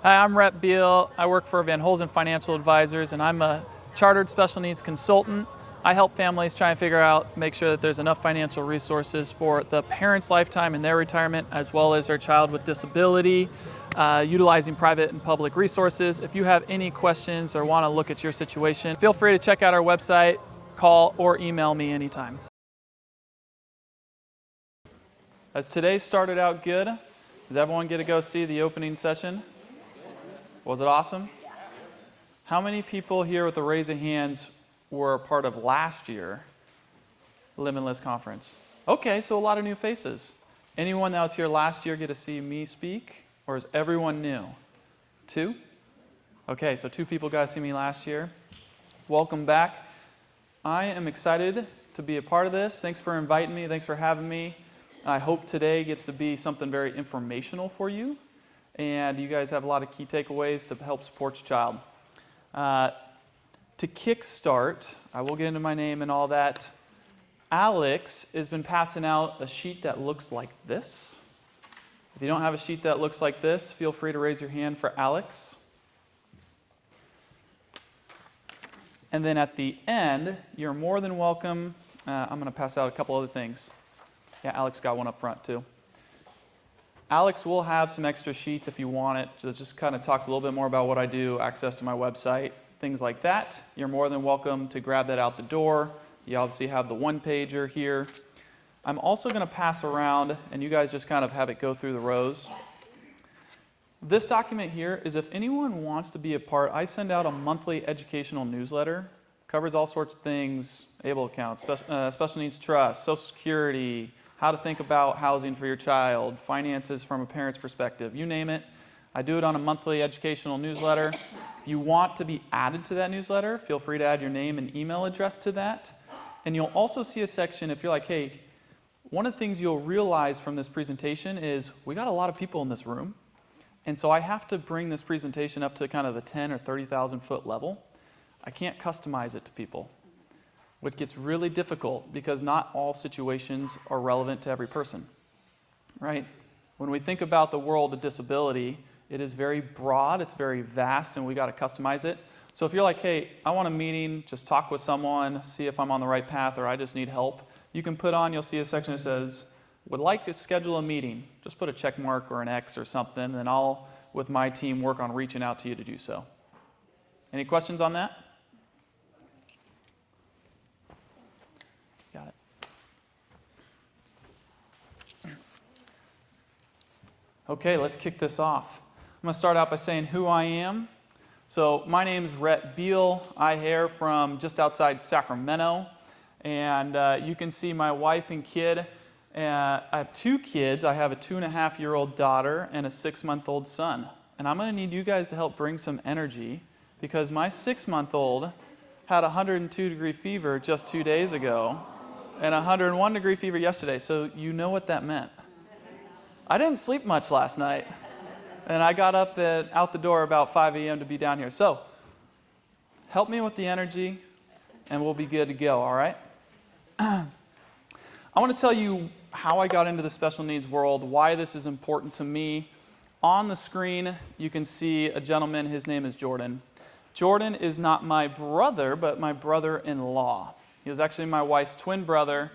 Hi, I'm Rhett Beal. I work for Hulzen Financial Advisors, and I'm a chartered special needs consultant. I help families try and figure out, make sure that there's enough financial resources for the parent's lifetime and their retirement, as well as their child with disability, utilizing private and public resources. If you have any questions or want to look at your situation, feel free to check out our website, call, or email me anytime. As today started out good, did everyone get to go see the opening session? Was it awesome? How many people here with a raise of hands were a part of last year Limitless Conference? Okay, so a lot of new faces. Anyone that was here last year get to see me speak, or is everyone new? 2? Okay, so 2 people got to see me last year. Welcome back. I am excited to be a part of this. Thanks for inviting me. Thanks for having me. I hope today gets to be something very informational for you, and you guys have a lot of key takeaways to help support your child. To kickstart, I will get into my name and all that. Alex has been passing out a sheet that looks like this. If you don't have a sheet that looks like this, feel free to raise your hand for Alex. And then at the end, you're more than welcome. I'm going to pass out a couple other things. Yeah, Alex got one up front too. Alex will have some extra sheets if you want it. So it just kind of talks a little bit more about what I do, access to my website, things like that. You're more than welcome to grab that out the door. You obviously have the one-pager here. I'm also going to pass around, and you guys just kind of have it go through the rows. This document here is if anyone wants to be a part, I send out a monthly educational newsletter. Covers all sorts of things, ABLE accounts, special needs trust, Social Security, how to think about housing for your child, finances from a parent's perspective, you name it. I do it on a monthly educational newsletter. If you want to be added to that newsletter, feel free to add your name and email address to that. And you'll also see a section if you're like, hey, one of the things you'll realize from this presentation is we got a lot of people in this room. And so I have to bring this presentation up to kind of the 10 or 30,000 foot level. I can't customize it to people, which gets really difficult because not all situations are relevant to every person, right? When we think about the world of disability, it is very broad, it's very vast, and we got to customize it. So if you're like, hey, I want a meeting, just talk with someone, see if I'm on the right path or I just need help, you can put on, you'll see a section that says, would like to schedule a meeting. Just put a check mark or an X or something, and I'll, with my team, work on reaching out to you to do so. Any questions on that? Got it. Okay, let's kick this off. I'm going to start out by saying who I am. So my name is Rhett Beal. I hail from just outside Sacramento. And you can see my wife and kid. I have 2 kids. I have a 2.5-year-old daughter and a 6-month-old son. And I'm going to need you guys to help bring some energy because my 6-month-old had a 102-degree fever just 2 days ago and a 101-degree fever yesterday. So you know what that meant. I didn't sleep much last night. And I got up out the door about 5 a.m. to be down here. So help me with the energy and we'll be good to go, all right? I want to tell you how I got into the special needs world, why this is important to me. On the screen, you can see a gentleman. His name is Jordan. Jordan is not my brother, but my brother-in-law. He was actually my wife's twin brother,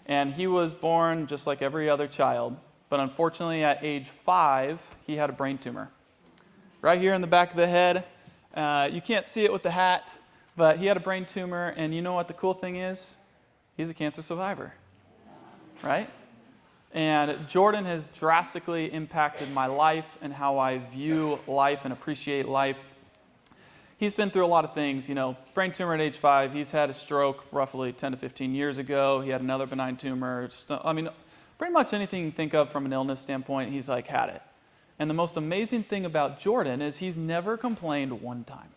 and he was born just like every other child. But unfortunately, at age 5, he had a brain tumor. Right here in the back of the head. You can't see it with the hat, but he had a brain tumor, and you know what the cool thing is? He's a cancer survivor, right? And Jordan has drastically impacted my life and how I view life and appreciate life. He's been through a lot of things, brain tumor at age 5. He's had a stroke roughly 10 to 15 years ago. He had another benign tumor. Pretty much anything you can think of from an illness standpoint, he's had it. And the most amazing thing about Jordan is he's never complained one time.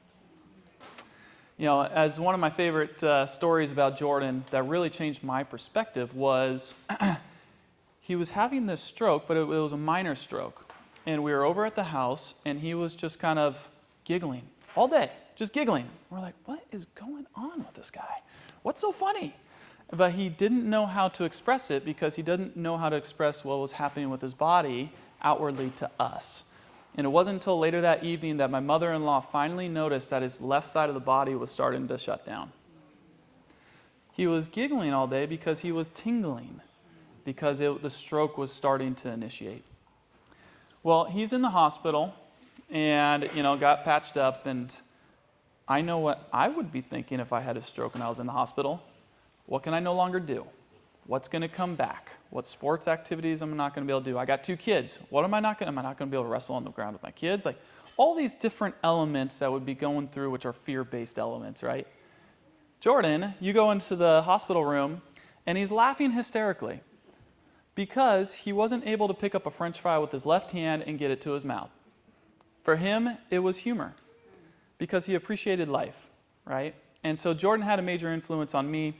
As one of my favorite stories about Jordan that really changed my perspective was he was having this stroke, but it was a minor stroke. And we were over at the house, and he was just kind of giggling all day, just giggling. We're like, what is going on with this guy? What's so funny? But he didn't know how to express it because he didn't know how to express what was happening with his body outwardly to us. And it wasn't until later that evening that my mother-in-law finally noticed that his left side of the body was starting to shut down. He was giggling all day because he was tingling, because the stroke was starting to initiate. Well, he's in the hospital and, got patched up, and I know what I would be thinking if I had a stroke and I was in the hospital. What can I no longer do? What's going to come back? What sports activities am I not going to be able to do? I got 2 kids. What am I not going to be able to wrestle on the ground with my kids? Like all these different elements that would be going through, which are fear-based elements, right? Jordan, you go into the hospital room and he's laughing hysterically because he wasn't able to pick up a French fry with his left hand and get it to his mouth. For him, it was humor because he appreciated life, right? And so Jordan had a major influence on me.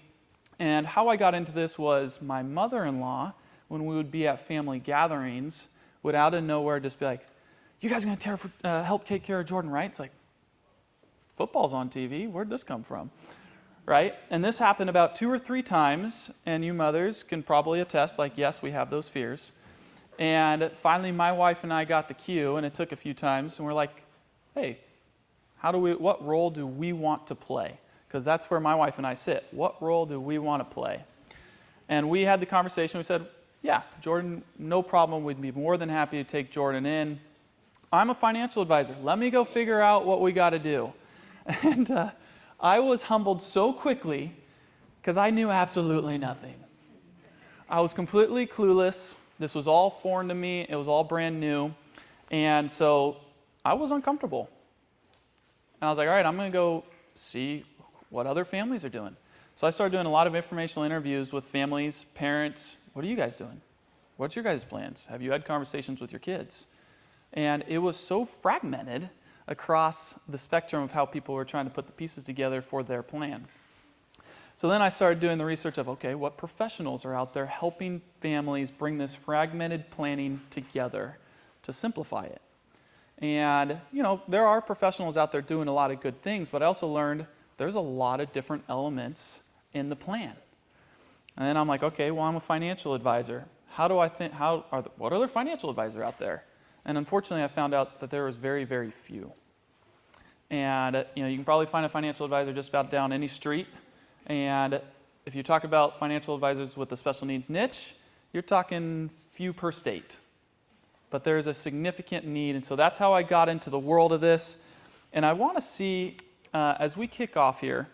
And how I got into this was my mother-in-law, when we would be at family gatherings, would out of nowhere just be like, you guys are going to help take care of Jordan, right? It's like, football's on TV. Where'd this come from? Right? And this happened about 2 or 3 times, and you mothers can probably attest, like, yes, we have those fears. And finally, my wife and I got the cue, and it took a few times, and we're like, hey, what role do we want to play? Because that's where my wife and I sit. What role do we want to play? And we had the conversation. We said, yeah, Jordan, no problem. We'd be more than happy to take Jordan in. I'm a financial advisor. Let me go figure out what we got to do. And I was humbled so quickly because I knew absolutely nothing. I was completely clueless. This was all foreign to me. It was all brand new. And so I was uncomfortable. And I was like, all right, I'm going to go see what other families are doing. So I started doing a lot of informational interviews with families, parents. What are you guys doing? What's your guys' plans? Have you had conversations with your kids? And it was so fragmented across the spectrum of how people were trying to put the pieces together for their plan. So then I started doing the research of, okay, what professionals are out there helping families bring this fragmented planning together to simplify it? And, there are professionals out there doing a lot of good things, but I also learned there's a lot of different elements in the plan. And then I'm like, okay, well, I'm a financial advisor. What other financial advisors out there? And unfortunately, I found out that there was very, very few. And, you can probably find a financial advisor just about down any street. And if you talk about financial advisors with a special needs niche, you're talking few per state. But there's a significant need. And so that's how I got into the world of this. And I want to see, as we kick off here,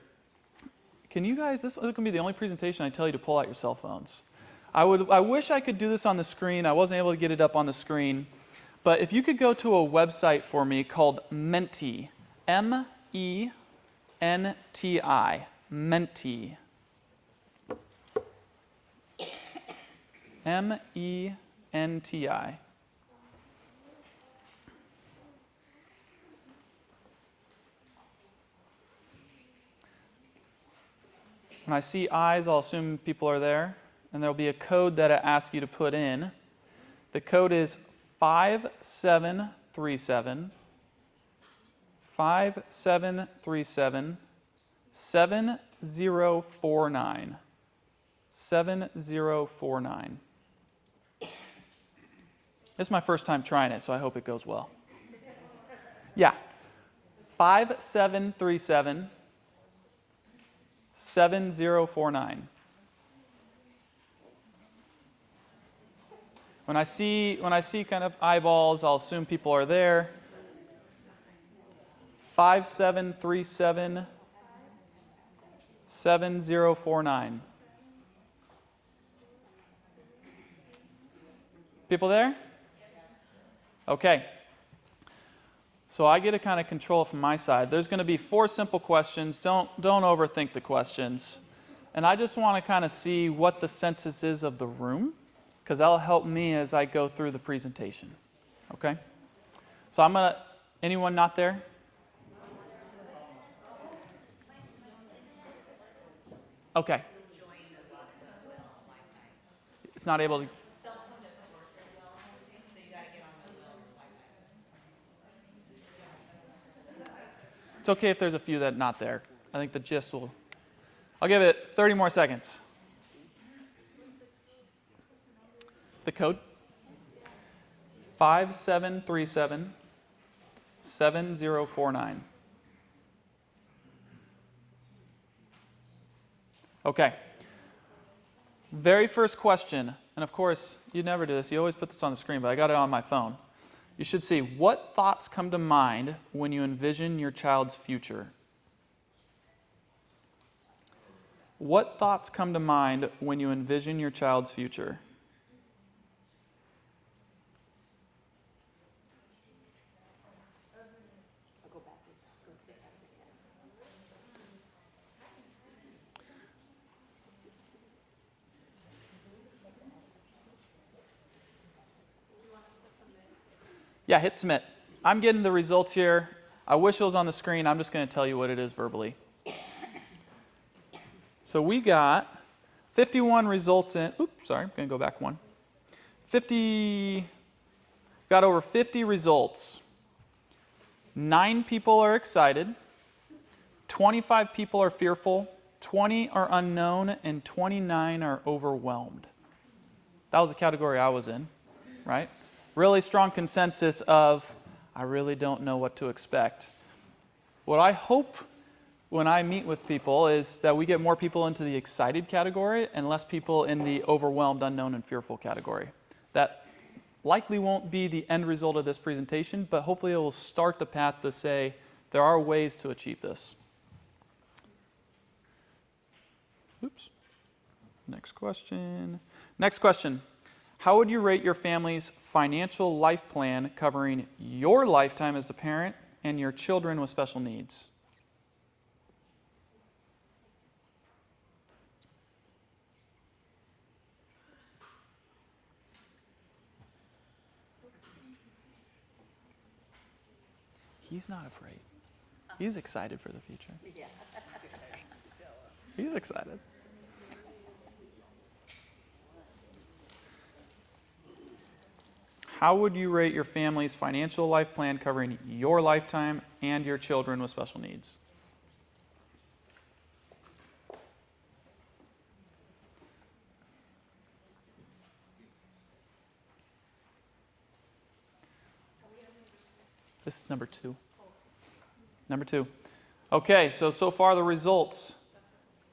this is going to be the only presentation I tell you to pull out your cell phones. I wish I could do this on the screen. I wasn't able to get it up on the screen. But if you could go to a website for me called Menti, Menti, Menti. Menti. When I see eyes, I'll assume people are there, and there'll be a code that I ask you to put in. The code is 5737 5737 7049 7049. This is my first time trying it, so I hope it goes well. Yeah, 5737 7049. When I see kind of eyeballs, I'll assume people are there. 5737 7049. People there? Okay. So I get to kind of control it from my side. There's going to be 4 simple questions. Don't overthink the questions. And I just want to kind of see what the census is of the room, because that'll help me as I go through the presentation. Okay? So anyone not there? Okay. It's not able to. It's okay if there's a few that are not there. I think the gist will. I'll give it 30 more seconds. The code? 5737 7049. Okay. Very first question, and of course, you never do this. You always put this on the screen, but I got it on my phone. You should see, what thoughts come to mind when you envision your child's future? What thoughts come to mind when you envision your child's future? Yeah, hit submit. I'm getting the results here. I wish it was on the screen. I'm just going to tell you what it is verbally. So we got 51 results in. Oops, sorry, I'm going to go back one. Got over 50 results. 9 people are excited. 25 people are fearful. 20 are unknown, and 29 are overwhelmed. That was the category I was in, right? Really strong consensus of, I really don't know what to expect. What I hope when I meet with people is that we get more people into the excited category and less people in the overwhelmed, unknown, and fearful category. That likely won't be the end result of this presentation, but hopefully it will start the path to say there are ways to achieve this. Oops. Next question. Next question. How would you rate your family's financial life plan covering your lifetime as the parent and your children with special needs? He's not afraid. He's excited for the future. Yeah. He's excited. How would you rate your family's financial life plan covering your lifetime and your children with special needs? This is number 2. Number 2. Okay, so far the results.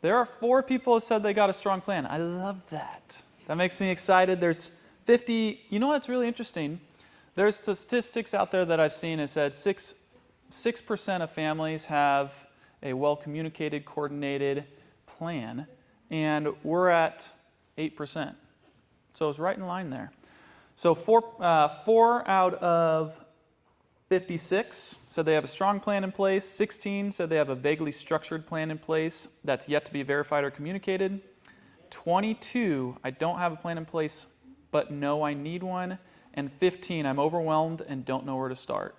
There are 4 people who said they got a strong plan. I love that. That makes me excited. There's 50. You know what's really interesting? There's statistics out there that I've seen that said 6% of families have a well-communicated, coordinated plan, and we're at 8%. So it's right in line there. So 4 out of 56 said they have a strong plan in place. 16 said they have a vaguely structured plan in place that's yet to be verified or communicated. 22, I don't have a plan in place, but know I need one. And 15, I'm overwhelmed and don't know where to start.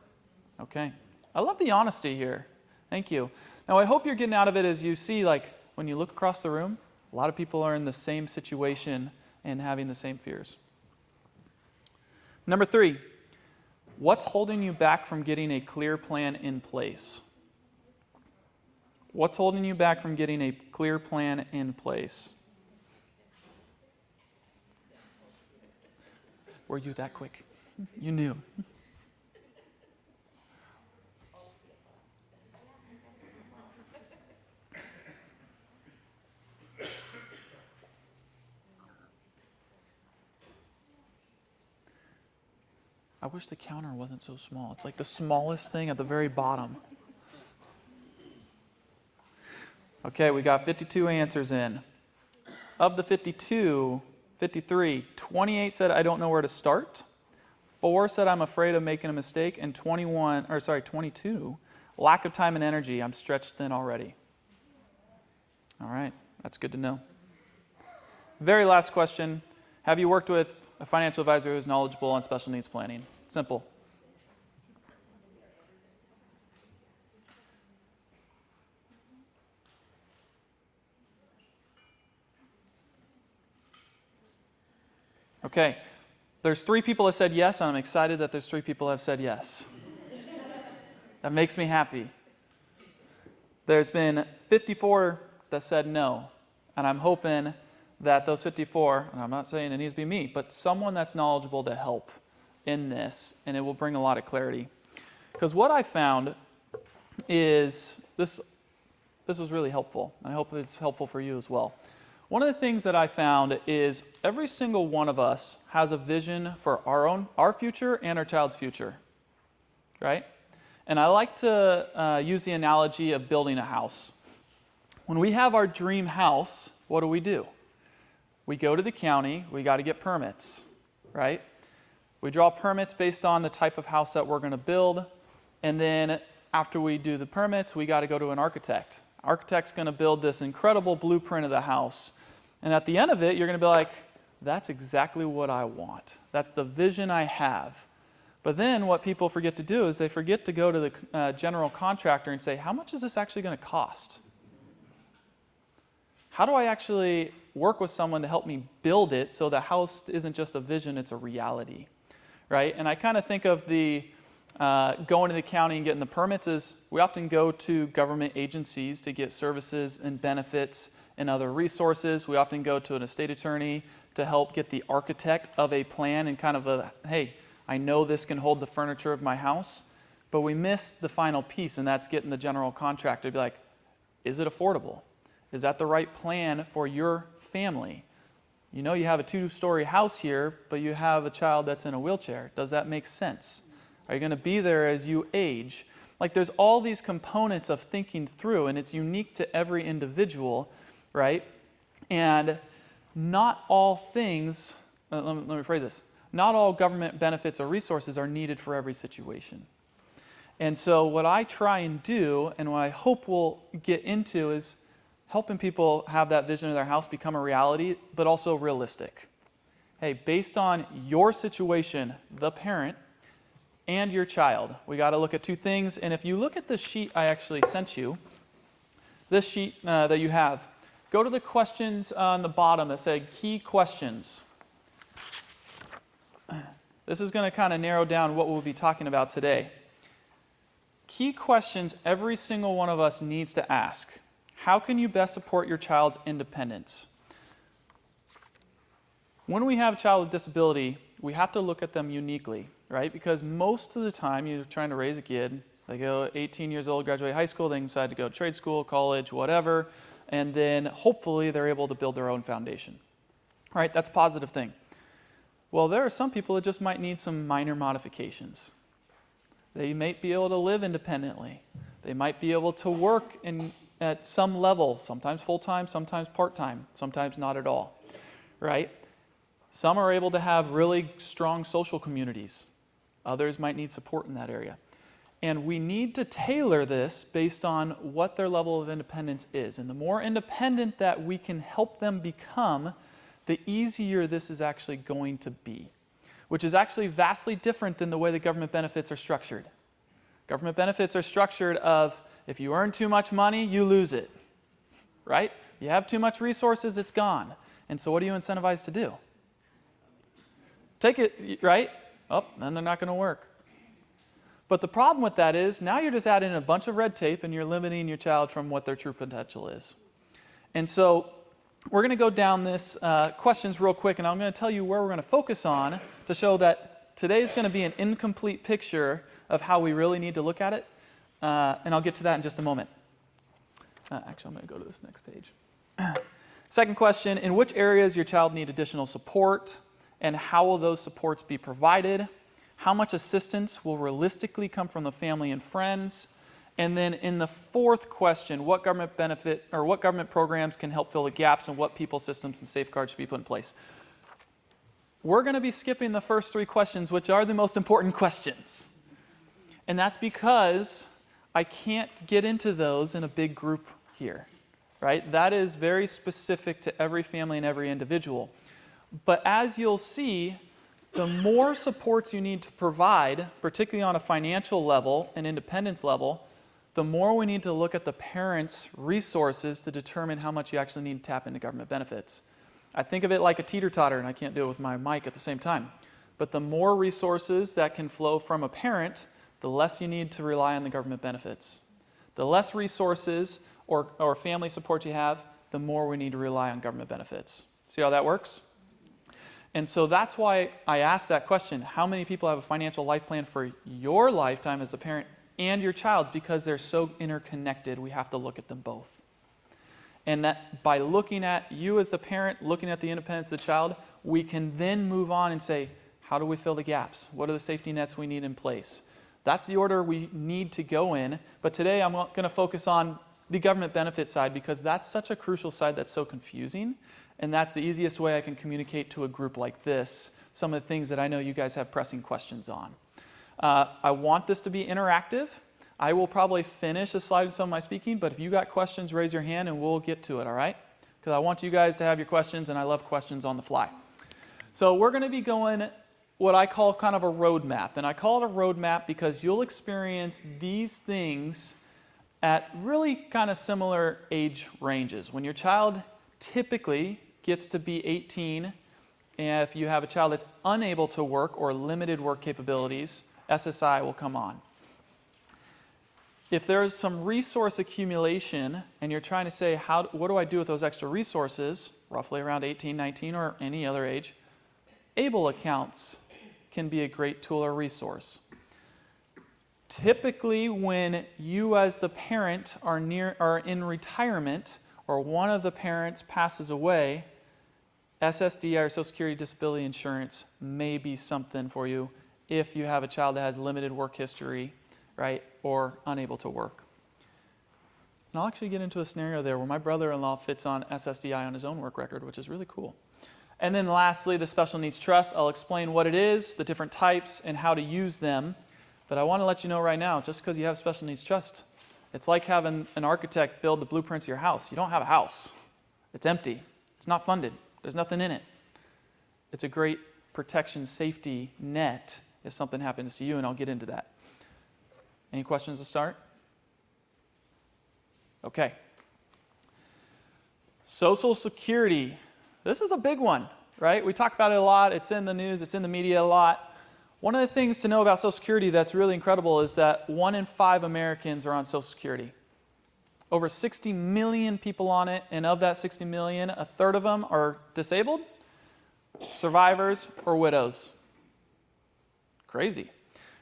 Okay. I love the honesty here. Thank you. Now, I hope you're getting out of it as you see, like, when you look across the room, a lot of people are in the same situation and having the same fears. Number 3, what's holding you back from getting a clear plan in place? What's holding you back from getting a clear plan in place? Were you that quick? You knew. I wish the counter wasn't so small. It's like the smallest thing at the very bottom. Okay, we got 52 answers in. Of the 52, 53, 28 said I don't know where to start. 4 said I'm afraid of making a mistake, and 22, lack of time and energy. I'm stretched thin already. All right, that's good to know. Very last question. Have you worked with a financial advisor who's knowledgeable on special needs planning? Simple. Okay, there's 3 people that said yes, and I'm excited that there's 3 people that have said yes. That makes me happy. There's been 54 that said no, and I'm hoping that those 54, and I'm not saying it needs to be me, but someone that's knowledgeable to help in this, and it will bring a lot of clarity. Because what I found is this was really helpful. I hope it's helpful for you as well. One of the things that I found is every single one of us has a vision for our future and our child's future, right? And I like to use the analogy of building a house. When we have our dream house, what do? We go to the county, we got to get permits, right? We draw permits based on the type of house that we're going to build, and then after we do the permits, we got to go to an architect. Architect's going to build this incredible blueprint of the house, and at the end of it, you're going to be like, that's exactly what I want. That's the vision I have. But then what people forget to do is they forget to go to the general contractor and say, how much is this actually going to cost? How do I actually work with someone to help me build it so the house isn't just a vision, it's a reality, right? And I kind of think of the going to the county and getting the permits is we often go to government agencies to get services and benefits and other resources. We often go to an estate attorney to help get the architect of a plan and kind of a, hey, I know this can hold the furniture of my house, but we miss the final piece, and that's getting the general contractor to be like, is it affordable? Is that the right plan for your family? You know you have a 2-story house here, but you have a child that's in a wheelchair. Does that make sense? Are you going to be there as you age? Like there's all these components of thinking through, and it's unique to every individual, right? And not all things, let me phrase this, not all government benefits or resources are needed for every situation. And so what I try and do, and what I hope we'll get into, is helping people have that vision of their house become a reality, but also realistic. Hey, based on your situation, the parent, and your child, we got to look at 2 things. And if you look at the sheet I actually sent you, this sheet that you have, go to the questions on the bottom that say key questions. This is going to kind of narrow down what we'll be talking about today. Key questions every single one of us needs to ask. How can you best support your child's independence? When we have a child with disability, we have to look at them uniquely, right? Because most of the time you're trying to raise a kid, they go 18 years old, graduate high school, they decide to go to trade school, college, whatever, and then hopefully they're able to build their own foundation, right? That's a positive thing. Well, there are some people that just might need some minor modifications. They might be able to live independently. They might be able to work at some level, sometimes full-time, sometimes part-time, sometimes not at all, right? Some are able to have really strong social communities. Others might need support in that area. And we need to tailor this based on what their level of independence is. And the more independent that we can help them become, the easier this is actually going to be, which is actually vastly different than the way the government benefits are structured. Government benefits are structured of, if you earn too much money, you lose it, right? You have too much resources, it's gone. And so what are you incentivized to do? Take it, right? Oh, then they're not going to work. But the problem with that is now you're just adding a bunch of red tape and you're limiting your child from what their true potential is. And so we're going to go down this questions real quick, and I'm going to tell you where we're going to focus on to show that today is going to be an incomplete picture of how we really need to look at it. And I'll get to that in just a moment. Actually, I'm going to go to this next page. Second question, in which areas your child need additional support, and how will those supports be provided? How much assistance will realistically come from the family and friends? And then in the fourth question, what government benefit or what government programs can help fill the gaps, and what people, systems, and safeguards should be put in place? We're going to be skipping the first 3 questions, which are the most important questions. And that's because I can't get into those in a big group here, right? That is very specific to every family and every individual. But as you'll see, the more supports you need to provide, particularly on a financial level and independence level, the more we need to look at the parents' resources to determine how much you actually need to tap into government benefits. I think of it like a teeter-totter, and I can't do it with my mic at the same time. But the more resources that can flow from a parent, the less you need to rely on the government benefits. The less resources or family support you have, the more we need to rely on government benefits. See how that works? And so that's why I asked that question, how many people have a financial life plan for your lifetime as the parent and your child's? Because they're so interconnected, we have to look at them both. And that by looking at you as the parent, looking at the independence of the child, we can then move on and say, how do we fill the gaps? What are the safety nets we need in place? That's the order we need to go in. But today I'm going to focus on the government benefit side because that's such a crucial side that's so confusing. And that's the easiest way I can communicate to a group like this some of the things that I know you guys have pressing questions on. I want this to be interactive. I will probably finish a slide with some of my speaking, but if you got questions, raise your hand and we'll get to it, all right? Because I want you guys to have your questions, and I love questions on the fly. So we're going to be going what I call kind of a roadmap. And I call it a roadmap because you'll experience these things at really kind of similar age ranges. When your child typically gets to be 18, and if you have a child that's unable to work or limited work capabilities, SSI will come on. If there's some resource accumulation and you're trying to say, what do I do with those extra resources, roughly around 18, 19, or any other age, ABLE accounts can be a great tool or resource. Typically, when you as the parent are in retirement or one of the parents passes away, SSDI or Social Security Disability Insurance may be something for you if you have a child that has limited work history, right, or unable to work. And I'll actually get into a scenario there where my brother-in-law fits on SSDI on his own work record, which is really cool. And then lastly, the Special Needs Trust. I'll explain what it is, the different types, and how to use them. But I want to let you know right now, just because you have Special Needs Trust, it's like having an architect build the blueprints of your house. You don't have a house. It's empty. It's not funded. There's nothing in it. It's a great protection safety net if something happens to you, and I'll get into that. Any questions to start? Okay. Social Security. This is a big one, right? We talk about it a lot. It's in the news. It's in the media a lot. One of the things to know about Social Security that's really incredible is that 1 in 5 Americans are on Social Security. Over 60 million people on it, and of that 60 million, a third of them are disabled, survivors, or widows. Crazy,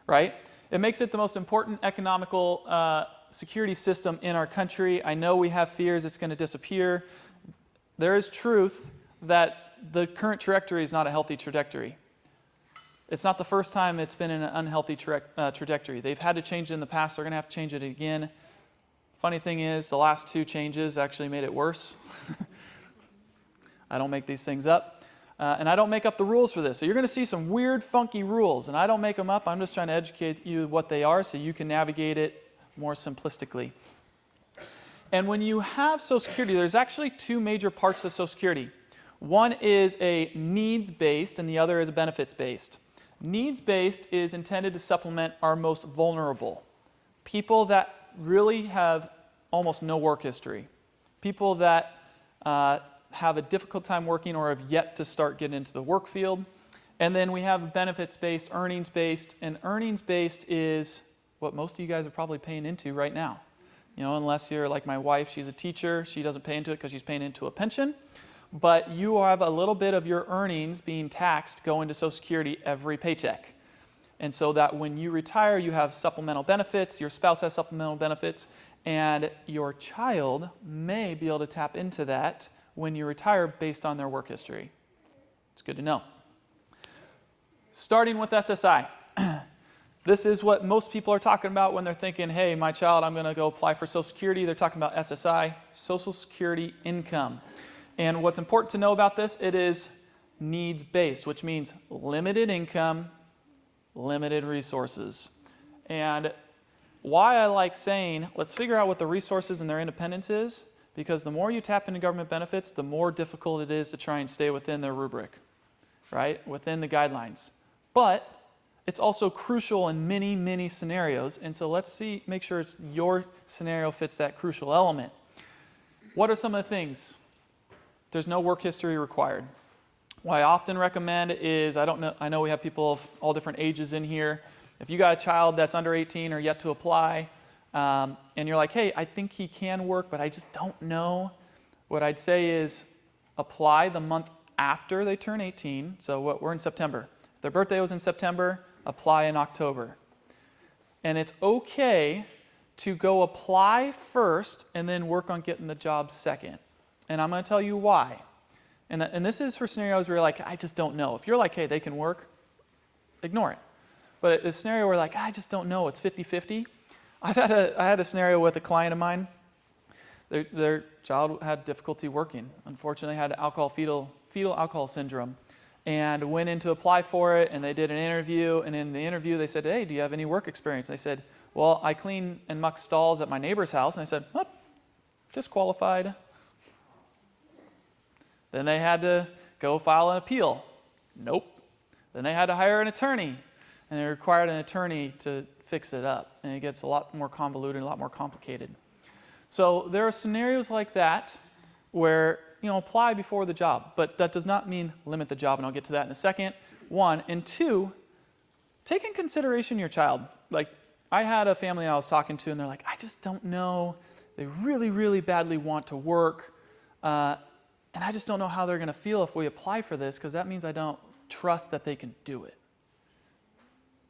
right? It makes it the most important economical security system in our country. I know we have fears it's going to disappear. There is truth that the current trajectory is not a healthy trajectory. It's not the first time it's been in an unhealthy trajectory. They've had to change it in the past. They're going to have to change it again. Funny thing is, the last 2 changes actually made it worse. I don't make these things up. And I don't make up the rules for this. So you're going to see some weird, funky rules. And I don't make them up. I'm just trying to educate you what they are so you can navigate it more simplistically. And when you have Social Security, there's actually 2 major parts of Social Security. One is a needs-based and the other is a benefits-based. Needs-based is intended to supplement our most vulnerable. People that really have almost no work history. People that have a difficult time working or have yet to start getting into the work field. And then we have benefits-based, earnings-based, and earnings-based is what most of you guys are probably paying into right now. You know, unless you're like my wife, she's a teacher, she doesn't pay into it because she's paying into a pension. But you have a little bit of your earnings being taxed going to Social Security every paycheck. And so that when you retire, you have supplemental benefits, your spouse has supplemental benefits, and your child may be able to tap into that when you retire based on their work history. It's good to know. Starting with SSI. This is what most people are talking about when they're thinking, hey, my child, I'm going to go apply for Social Security. They're talking about SSI, Social Security income. And what's important to know about this, it is needs-based, which means limited income, limited resources. And why I like saying, let's figure out what the resources and their independence is, because the more you tap into government benefits, the more difficult it is to try and stay within their rubric, right? Within the guidelines. But it's also crucial in many, many scenarios. And so let's make sure your scenario fits that crucial element. What are some of the things? There's no work history required. What I often recommend is, I know we have people of all different ages in here. If you got a child that's under 18 or yet to apply, and you're like, hey, I think he can work, but I just don't know, what I'd say is apply the month after they turn 18. So we're in September. If their birthday was in September, apply in October. And it's okay to go apply first and then work on getting the job second. And I'm going to tell you why. And this is for scenarios where you're like, I just don't know. If you're like, hey, they can work, ignore it. But a scenario where like, I just don't know, it's 50-50. I had a scenario with a client of mine. Their child had difficulty working. Unfortunately, had fetal alcohol syndrome. And went in to apply for it, and they did an interview. And in the interview, they said, hey, do you have any work experience? And they said, well, I clean and muck stalls at my neighbor's house. And I said, oh, disqualified. Then they had to go file an appeal. Nope. Then they had to hire an attorney, and they required an attorney to fix it up. And it gets a lot more convoluted, a lot more complicated. So there are scenarios like that where, apply before the job. But that does not mean limit the job, and I'll get to that in a second. One. And two, take in consideration your child. Like, I had a family I was talking to, and they're like, I just don't know. They really, really badly want to work. And I just don't know how they're going to feel if we apply for this, because that means I don't trust that they can do it.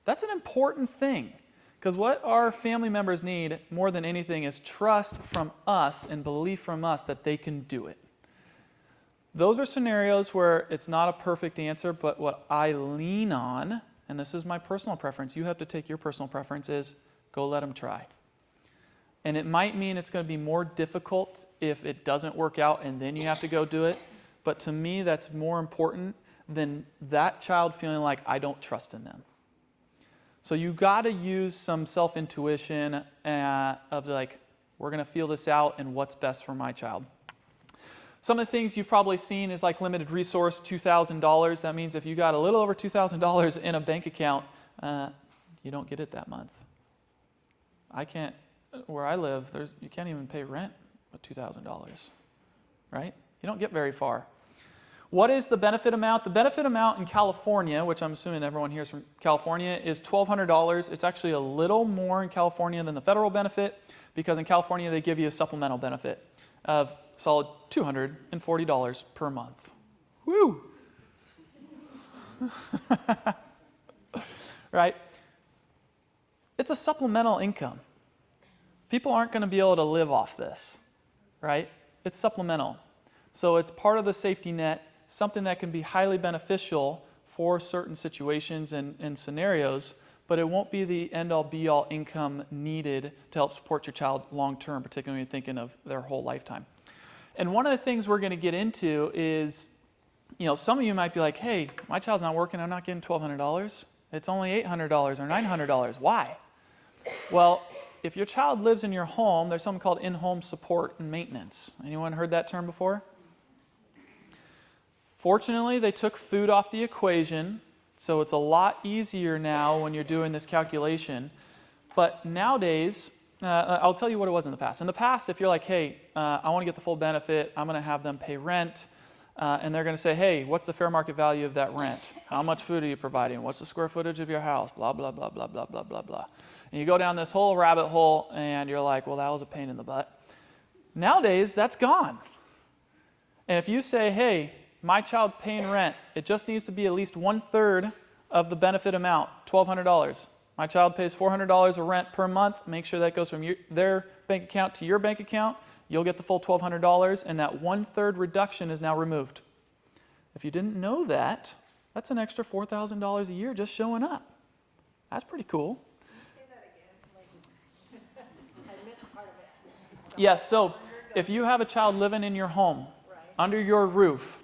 That's an important thing, because what our family members need more than anything is trust from us and belief from us that they can do it. Those are scenarios where it's not a perfect answer, but what I lean on, and this is my personal preference, you have to take your personal preference, is go let them try. And it might mean it's going to be more difficult if it doesn't work out and then you have to go do it. But to me, that's more important than that child feeling like I don't trust in them. So you got to use some self-intuition of like, we're going to feel this out and what's best for my child. Some of the things you've probably seen is like limited resource, $2,000. That means if you got a little over $2,000 in a bank account, you don't get it that month. Where I live, you can't even pay rent with $2,000, right? You don't get very far. What is the benefit amount? The benefit amount in California, which I'm assuming everyone here is from California, is $1,200. It's actually a little more in California than the federal benefit, because in California they give you a supplemental benefit of solid $240 per month. Woo! Right? It's a supplemental income. People aren't going to be able to live off this, right? It's supplemental. So it's part of the safety net, something that can be highly beneficial for certain situations and scenarios, but it won't be the end-all be-all income needed to help support your child long-term, particularly when you're thinking of their whole lifetime. And one of the things we're going to get into is, some of you might be like, hey, my child's not working, I'm not getting $1,200. It's only $800 or $900. Why? Well, if your child lives in your home, there's something called in-home support and maintenance. Anyone heard that term before? Fortunately, they took food off the equation, so it's a lot easier now when you're doing this calculation. But nowadays, I'll tell you what it was in the past. In the past, if you're like, hey, I want to get the full benefit, I'm going to have them pay rent, and they're going to say, hey, what's the fair market value of that rent? How much food are you providing? What's the square footage of your house? Blah, blah, blah, blah, blah, blah, blah, blah. And you go down this whole rabbit hole, and you're like, well, that was a pain in the butt. Nowadays, that's gone. And if you say, hey, my child's paying rent, it just needs to be at least 1/3 of the benefit amount, $1,200. My child pays $400 of rent per month. Make sure that goes from their bank account to your bank account. You'll get the full $1,200, and that 1/3 reduction is now removed. If you didn't know that, that's an extra $4,000 a year just showing up. That's pretty cool. Yes, so if you have a child living in your home, under your roof,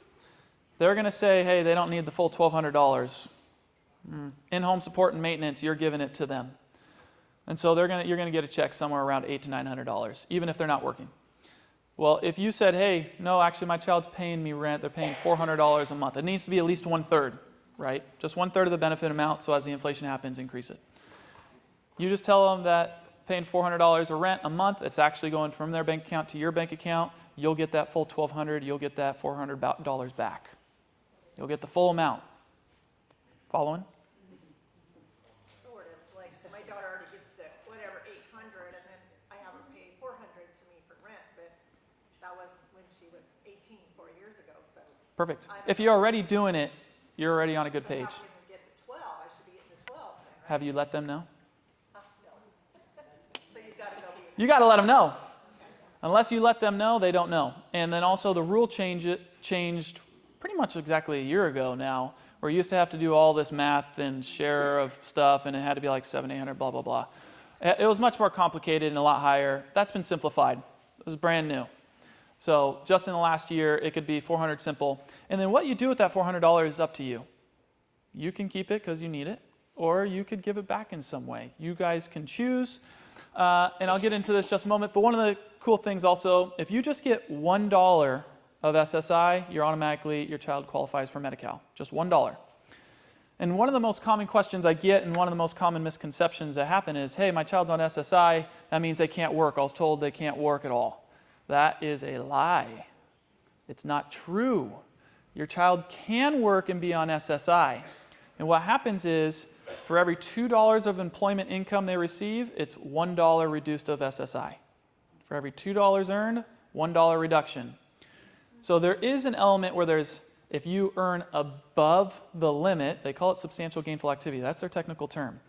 they're going to say, hey, they don't need the full $1,200. In-home support and maintenance, you're giving it to them. And so you're going to get a check somewhere around $800 to $900, even if they're not working. Well, if you said, hey, no, actually my child's paying me rent, they're paying $400 a month. It needs to be at least 1/3, right? Just 1/3 of the benefit amount, so as the inflation happens, increase it. You just tell them that paying $400 of rent a month, it's actually going from their bank account to your bank account. You'll get that full $1,200, you'll get that $400 back. You'll get the full amount. Following? Sort of. Like my daughter already gets the whatever $800, and then I have her pay $400 to me for rent, but that was when she was 18, 4 years ago. So Perfect. If you're already doing it, you're already on a good I'm page. not going to get to 12. I should be getting to 12 then, right? Have you let them know? No. So you've got to go be You got to let them know. Unless you let them know, they don't know. And then also the rule changed pretty much exactly a year ago now, where you used to have to do all this math and share of stuff, and it had to be like 700, 800, blah, blah, blah. It was much more complicated and a lot higher. That's been simplified. This is brand new. So just in the last year, it could be $400 simple. And then what you do with that $400 is up to you. You can keep it because you need it, or you could give it back in some way. You guys can choose. And I'll get into this just a moment, but one of the cool things also, if you just get $1 of SSI, your child qualifies for Medi-Cal, just $1. And one of the most common questions I get and one of the most common misconceptions that happen is, hey, my child's on SSI, that means they can't work. I was told they can't work at all. That is a lie. It's not true. Your child can work and be on SSI. And what happens is, for every $2 of employment income they receive, it's $1 reduced of SSI. For every $2 earned, $1 reduction. So there is an element where if you earn above the limit, they call it substantial gainful activity. That's their technical term.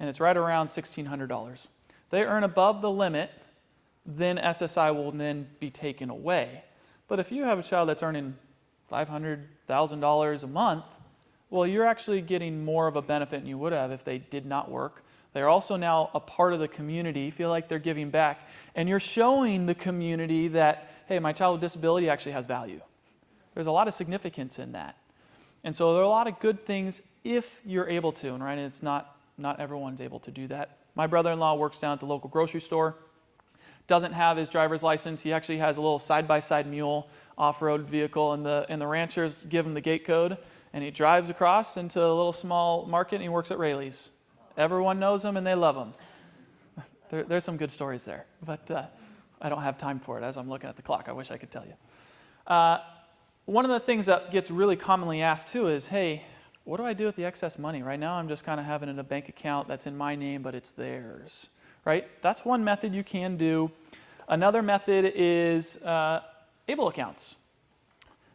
And it's right around $1,600. They earn above the limit, then SSI will then be taken away. But if you have a child that's earning $500,000 a month, well, you're actually getting more of a benefit than you would have if they did not work. They're also now a part of the community, feel like they're giving back, and you're showing the community that, hey, my child with disability actually has value. There's a lot of significance in that. And so there are a lot of good things if you're able to, and right, it's not everyone's able to do that. My brother-in-law works down at the local grocery store, doesn't have his driver's license. He actually has a little side-by-side mule off-road vehicle, and the ranchers give him the gate code, and he drives across into a little small market, and he works at Rayleigh's. Everyone knows him, and they love him. There's some good stories there, but I don't have time for it as I'm looking at the clock. I wish I could tell you. One of the things that gets really commonly asked, too, is, hey, what do I do with the excess money? Right now, I'm just kind of having it in a bank account that's in my name, but it's theirs, right? That's one method you can do. Another method is ABLE accounts.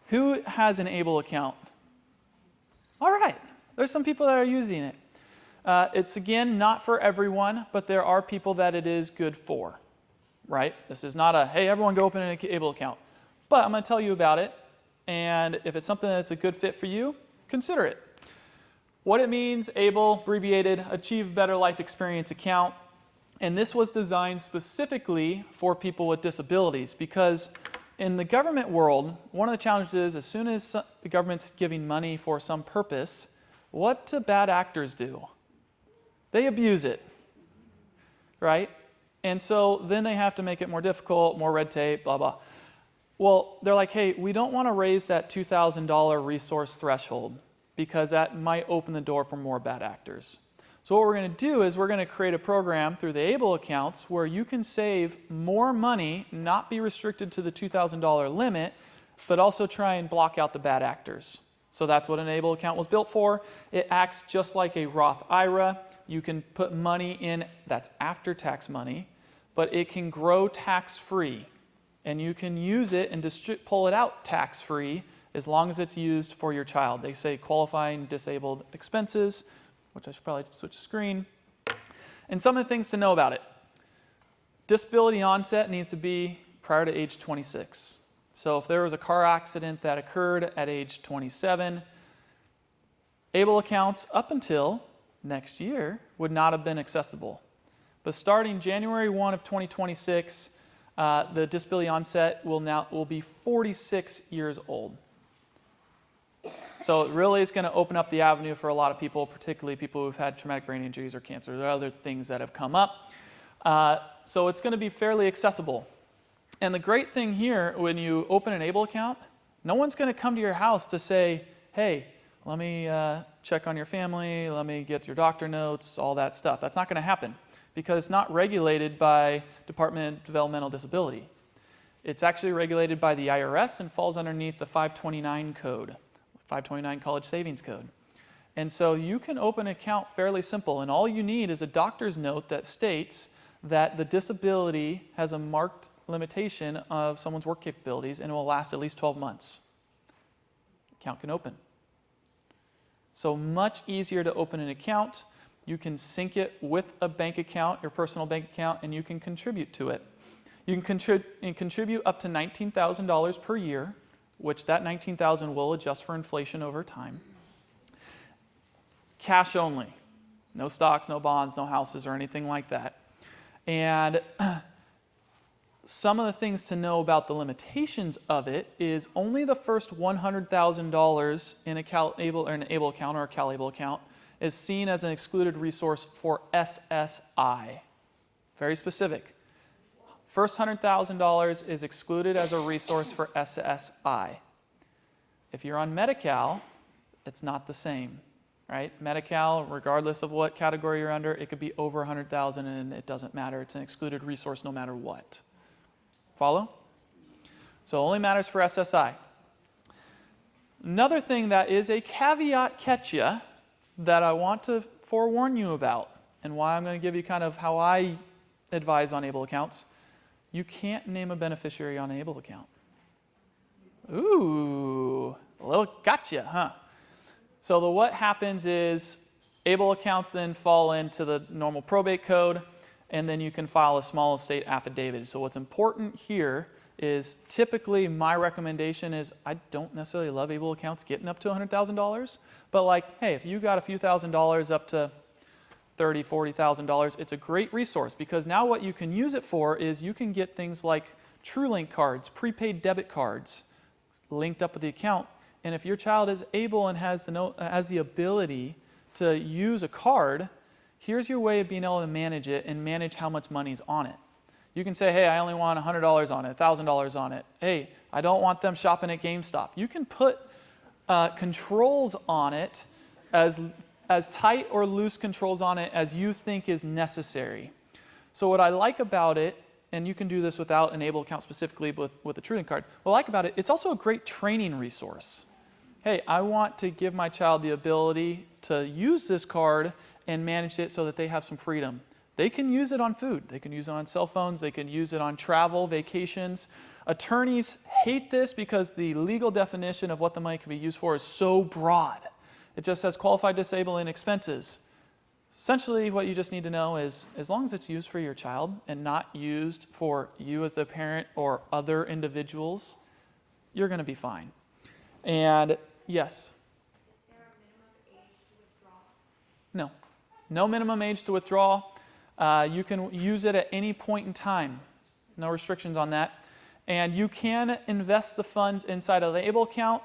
Who has an ABLE account? All right, there's some people that are using it. It's, again, not for everyone, but there are people that it is good for, right? This is not a, hey, everyone go open an ABLE account. But I'm going to tell you about it, and if it's something that's a good fit for you, consider it. What it means, ABLE, abbreviated, Achieve Better Life Experience Account, and this was designed specifically for people with disabilities because in the government world, one of the challenges is as soon as the government's giving money for some purpose, what do bad actors do? They abuse it, right? And so then they have to make it more difficult, more red tape, blah, blah. Well, they're like, hey, we don't want to raise that $2,000 resource threshold because that might open the door for more bad actors. So what we're going to do is we're going to create a program through the ABLE accounts where you can save more money, not be restricted to the $2,000 limit, but also try and block out the bad actors. So that's what an ABLE account was built for. It acts just like a Roth IRA. You can put money in that's after-tax money, but it can grow tax-free. And you can use it and pull it out tax-free as long as it's used for your child. They say qualifying disabled expenses, which I should probably switch the screen. And some of the things to know about it. Disability onset needs to be prior to age 26. So if there was a car accident that occurred at age 27, ABLE accounts up until next year would not have been accessible. But starting January 1 of 2026, the disability onset will be 46 years old. So it really is going to open up the avenue for a lot of people, particularly people who've had traumatic brain injuries or cancer. There are other things that have come up. So it's going to be fairly accessible. And the great thing here, when you open an ABLE account, no one's going to come to your house to say, hey, let me check on your family, let me get your doctor notes, all that stuff. That's not going to happen because it's not regulated by Department of Developmental Disability. It's actually regulated by the IRS and falls underneath the 529 code, 529 College Savings Code. And so you can open an account fairly simple, and all you need is a doctor's note that states that the disability has a marked limitation of someone's work capabilities and will last at least 12 months. account can open. So much easier to open an account. You can sync it with a bank account, your personal bank account, and you can contribute to it. You can contribute up to $19,000 per year, which that $19,000 will adjust for inflation over time. Cash only. No stocks, no bonds, no houses, or anything like that. And some of the things to know about the limitations of it is only the first $100,000 in an ABLE account or a CalABLE account is seen as an excluded resource for SSI. Very specific. First $100,000 is excluded as a resource for SSI. If you're on Medi-Cal, it's not the same, right? Medi-Cal, regardless of what category you're under, it could be over 100,000 and it doesn't matter. It's an excluded resource no matter what. Follow? So it only matters for SSI. Another thing that is a caveat catcha that I want to forewarn you about, and why I'm going to give you kind of how I advise on ABLE accounts. You can't name a beneficiary on an ABLE account. Ooh, a little gotcha, huh? So what happens is ABLE accounts then fall into the normal probate code, and then you can file a small estate affidavit. So what's important here is typically my recommendation is I don't necessarily love ABLE accounts getting up to $100,000, but like, hey, if you got a few $1,000s up to $30,000, $40,000, it's a great resource because now what you can use it for is you can get things like TrueLink cards, prepaid debit cards linked up with the account. And if your child is able and has the ability to use a card, here's your way of being able to manage it and manage how much money's on it. You can say, hey, I only want $100 on it, $1,000 on it. Hey, I don't want them shopping at GameStop. You can put controls on it as tight or loose controls on it as you think is necessary. So what I like about it, and you can do this without an ABLE account specifically, but with a TrueLink card, what I like about it, it's also a great training resource. Hey, I want to give my child the ability to use this card and manage it so that they have some freedom. They can use it on food. They can use it on cell phones. They can use it on travel, vacations. Attorneys hate this because the legal definition of what the money can be used for is so broad. It just says qualified disabling expenses. Essentially, what you just need to know is as long as it's used for your child and not used for you as the parent or other individuals, you're going to be fine. And yes? Is there a minimum age to withdraw? No. No minimum age to withdraw. You can use it at any point in time. No restrictions on that. And you can invest the funds inside of the ABLE account.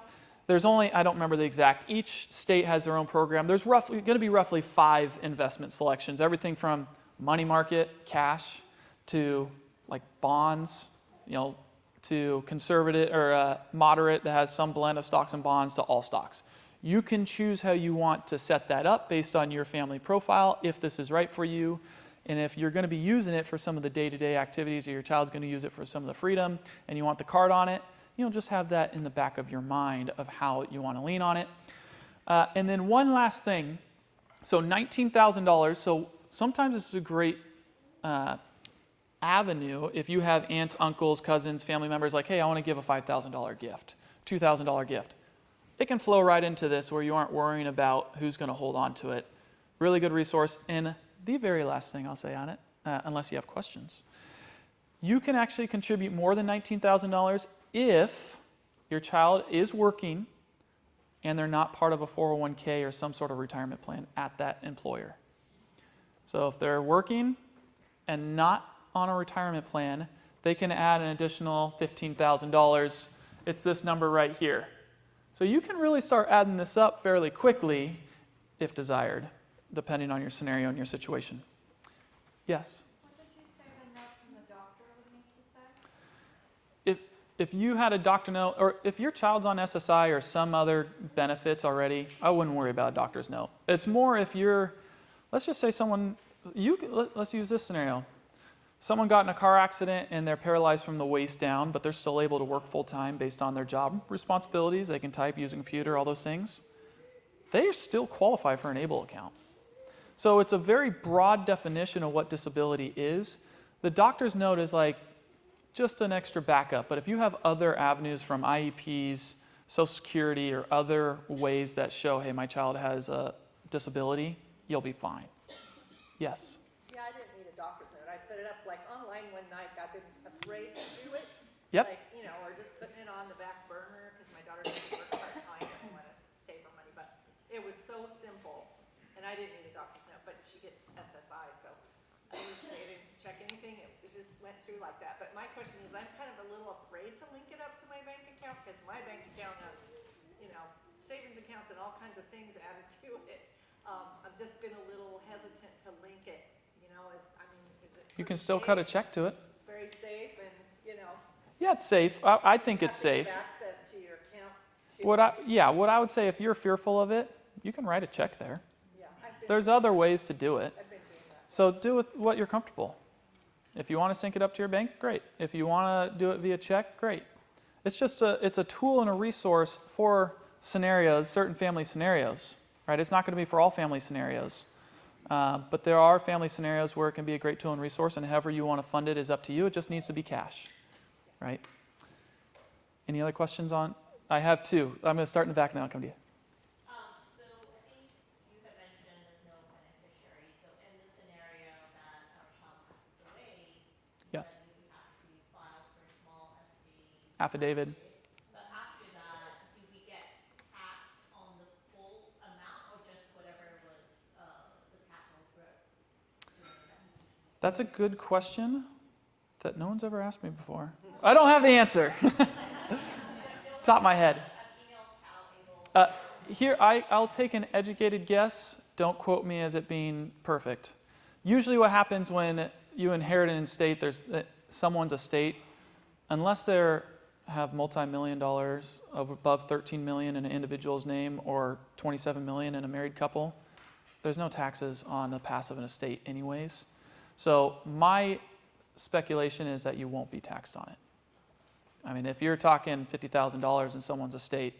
There's only, I don't remember the exact, each state has their own program. There's going to be roughly 5 investment selections, everything from money market, cash, to like bonds, to conservative or moderate that has some blend of stocks and bonds to all stocks. You can choose how you want to set that up based on your family profile, if this is right for you. And if you're going to be using it for some of the day-to-day activities, or your child's going to use it for some of the freedom, and you want the card on it, just have that in the back of your mind of how you want to lean on it. And then one last thing. So $19,000. So sometimes this is a great avenue if you have aunts, uncles, cousins, family members like, hey, I want to give a $5,000 gift, $2,000 gift. It can flow right into this where you aren't worrying about who's going to hold on to it. Really good resource. And the very last thing I'll say on it, unless you have questions, you can actually contribute more than $19,000 if your child is working and they're not part of a 401k or some sort of retirement plan at that employer. So if they're working and not on a retirement plan, they can add an additional $15,000. It's this number right here. So you can really start adding this up fairly quickly if desired, depending on your scenario and your situation. Yes? What did you say the note from the doctor would need to say? If you had a doctor note, or if your child's on SSI or some other benefits already, I wouldn't worry about a doctor's note. It's more if you're, let's just say let's use this scenario. Someone got in a car accident and they're paralyzed from the waist down, but they're still able to work full time based on their job responsibilities. They can type, use a computer, all those things. They still qualify for an ABLE account. So it's a very broad definition of what disability is. The doctor's note is like just an extra backup, but if you have other avenues from IEPs Social Security or other ways that show, hey, my child has a disability, you'll be fine. Yes? Yeah, I didn't need a doctor's note. I set it up like online one night. I've been afraid to do it. Yep. Like, you know, or just putting it on the back burner because my daughter doesn't work part-time and I want to save her money. But it was so simple. And I didn't need a doctor's note, but she gets SSI, so they didn't check anything. It just went through like that. But my question is, I'm kind of a little afraid to link it up to my bank account because my bank account has, you know, savings accounts and all kinds of things added to it. I've just been a little hesitant to link it, you know, is it? You can still cut a check to it. It's very safe and, you know. Yeah, it's safe. I think it's safe. Have access to your account. What I would say, if you're fearful of it, you can write a check there. Yeah, There's other ways to do it. I've been doing that. So do with what you're comfortable. If you want to sync it up to your bank, great. If you want to do it via check, great. It's just it's a tool and a resource for scenarios, certain family scenarios, right? It's not going to be for all family scenarios. But there are family scenarios where it can be a great tool and resource, and however you want to fund it is up to you. It just needs to be cash, right? Any other questions on? I have two. I'm going to start in the back and then I'll come to you. So I think you had mentioned there's no beneficiary. So in the scenario that our child passes away, Yes. then we have to file for a small SD. Affidavit. But after that, do we get taxed on the full amount or just whatever was the capital growth? That's a good question that no one's ever asked me before. I don't have the answer. Top of my head. Here, I'll take an educated guess. Don't quote me as it being perfect. Usually what happens when you inherit an estate, there's someone's estate, unless they have multi-million dollars of above 13 million in an individual's name or 27 million in a married couple, there's no taxes on the pass of an estate anyways. So my speculation is that you won't be taxed on it. I mean, if you're talking $50,000 in someone's estate,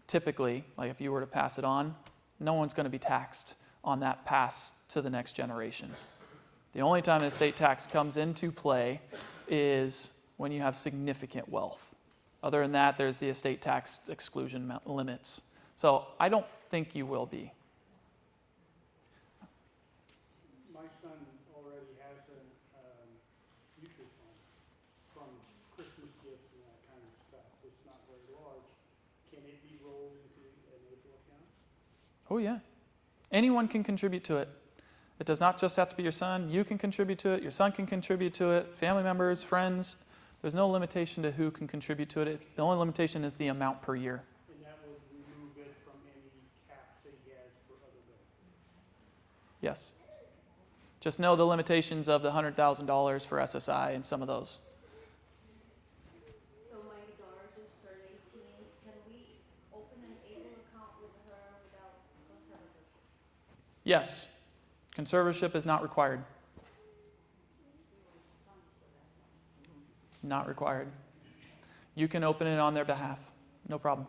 typically, like if you were to pass it on, no one's going to be taxed on that pass to the next generation. The only time an estate tax comes into play is when you have significant wealth. Other than that, there's the estate tax exclusion limits. So I don't think you will be. My son already has a mutual fund from Christmas gifts and that kind of stuff. It's not very large. Can it be rolled into an April account? Oh yeah. Anyone can contribute to it. It does not just have to be your son. You can contribute to it. Your son can contribute to it. Family members, friends. There's no limitation to who can contribute to it. The only limitation is the amount per year. And that would remove it from any caps that he has for other benefits. Yes. Just know the limitations of the $100,000 for SSI and some of those. So my daughter just turned 18. Can we open an able account with her without conservatorship? Yes. Conservatorship is not required. Not required. You can open it on their behalf. No problem.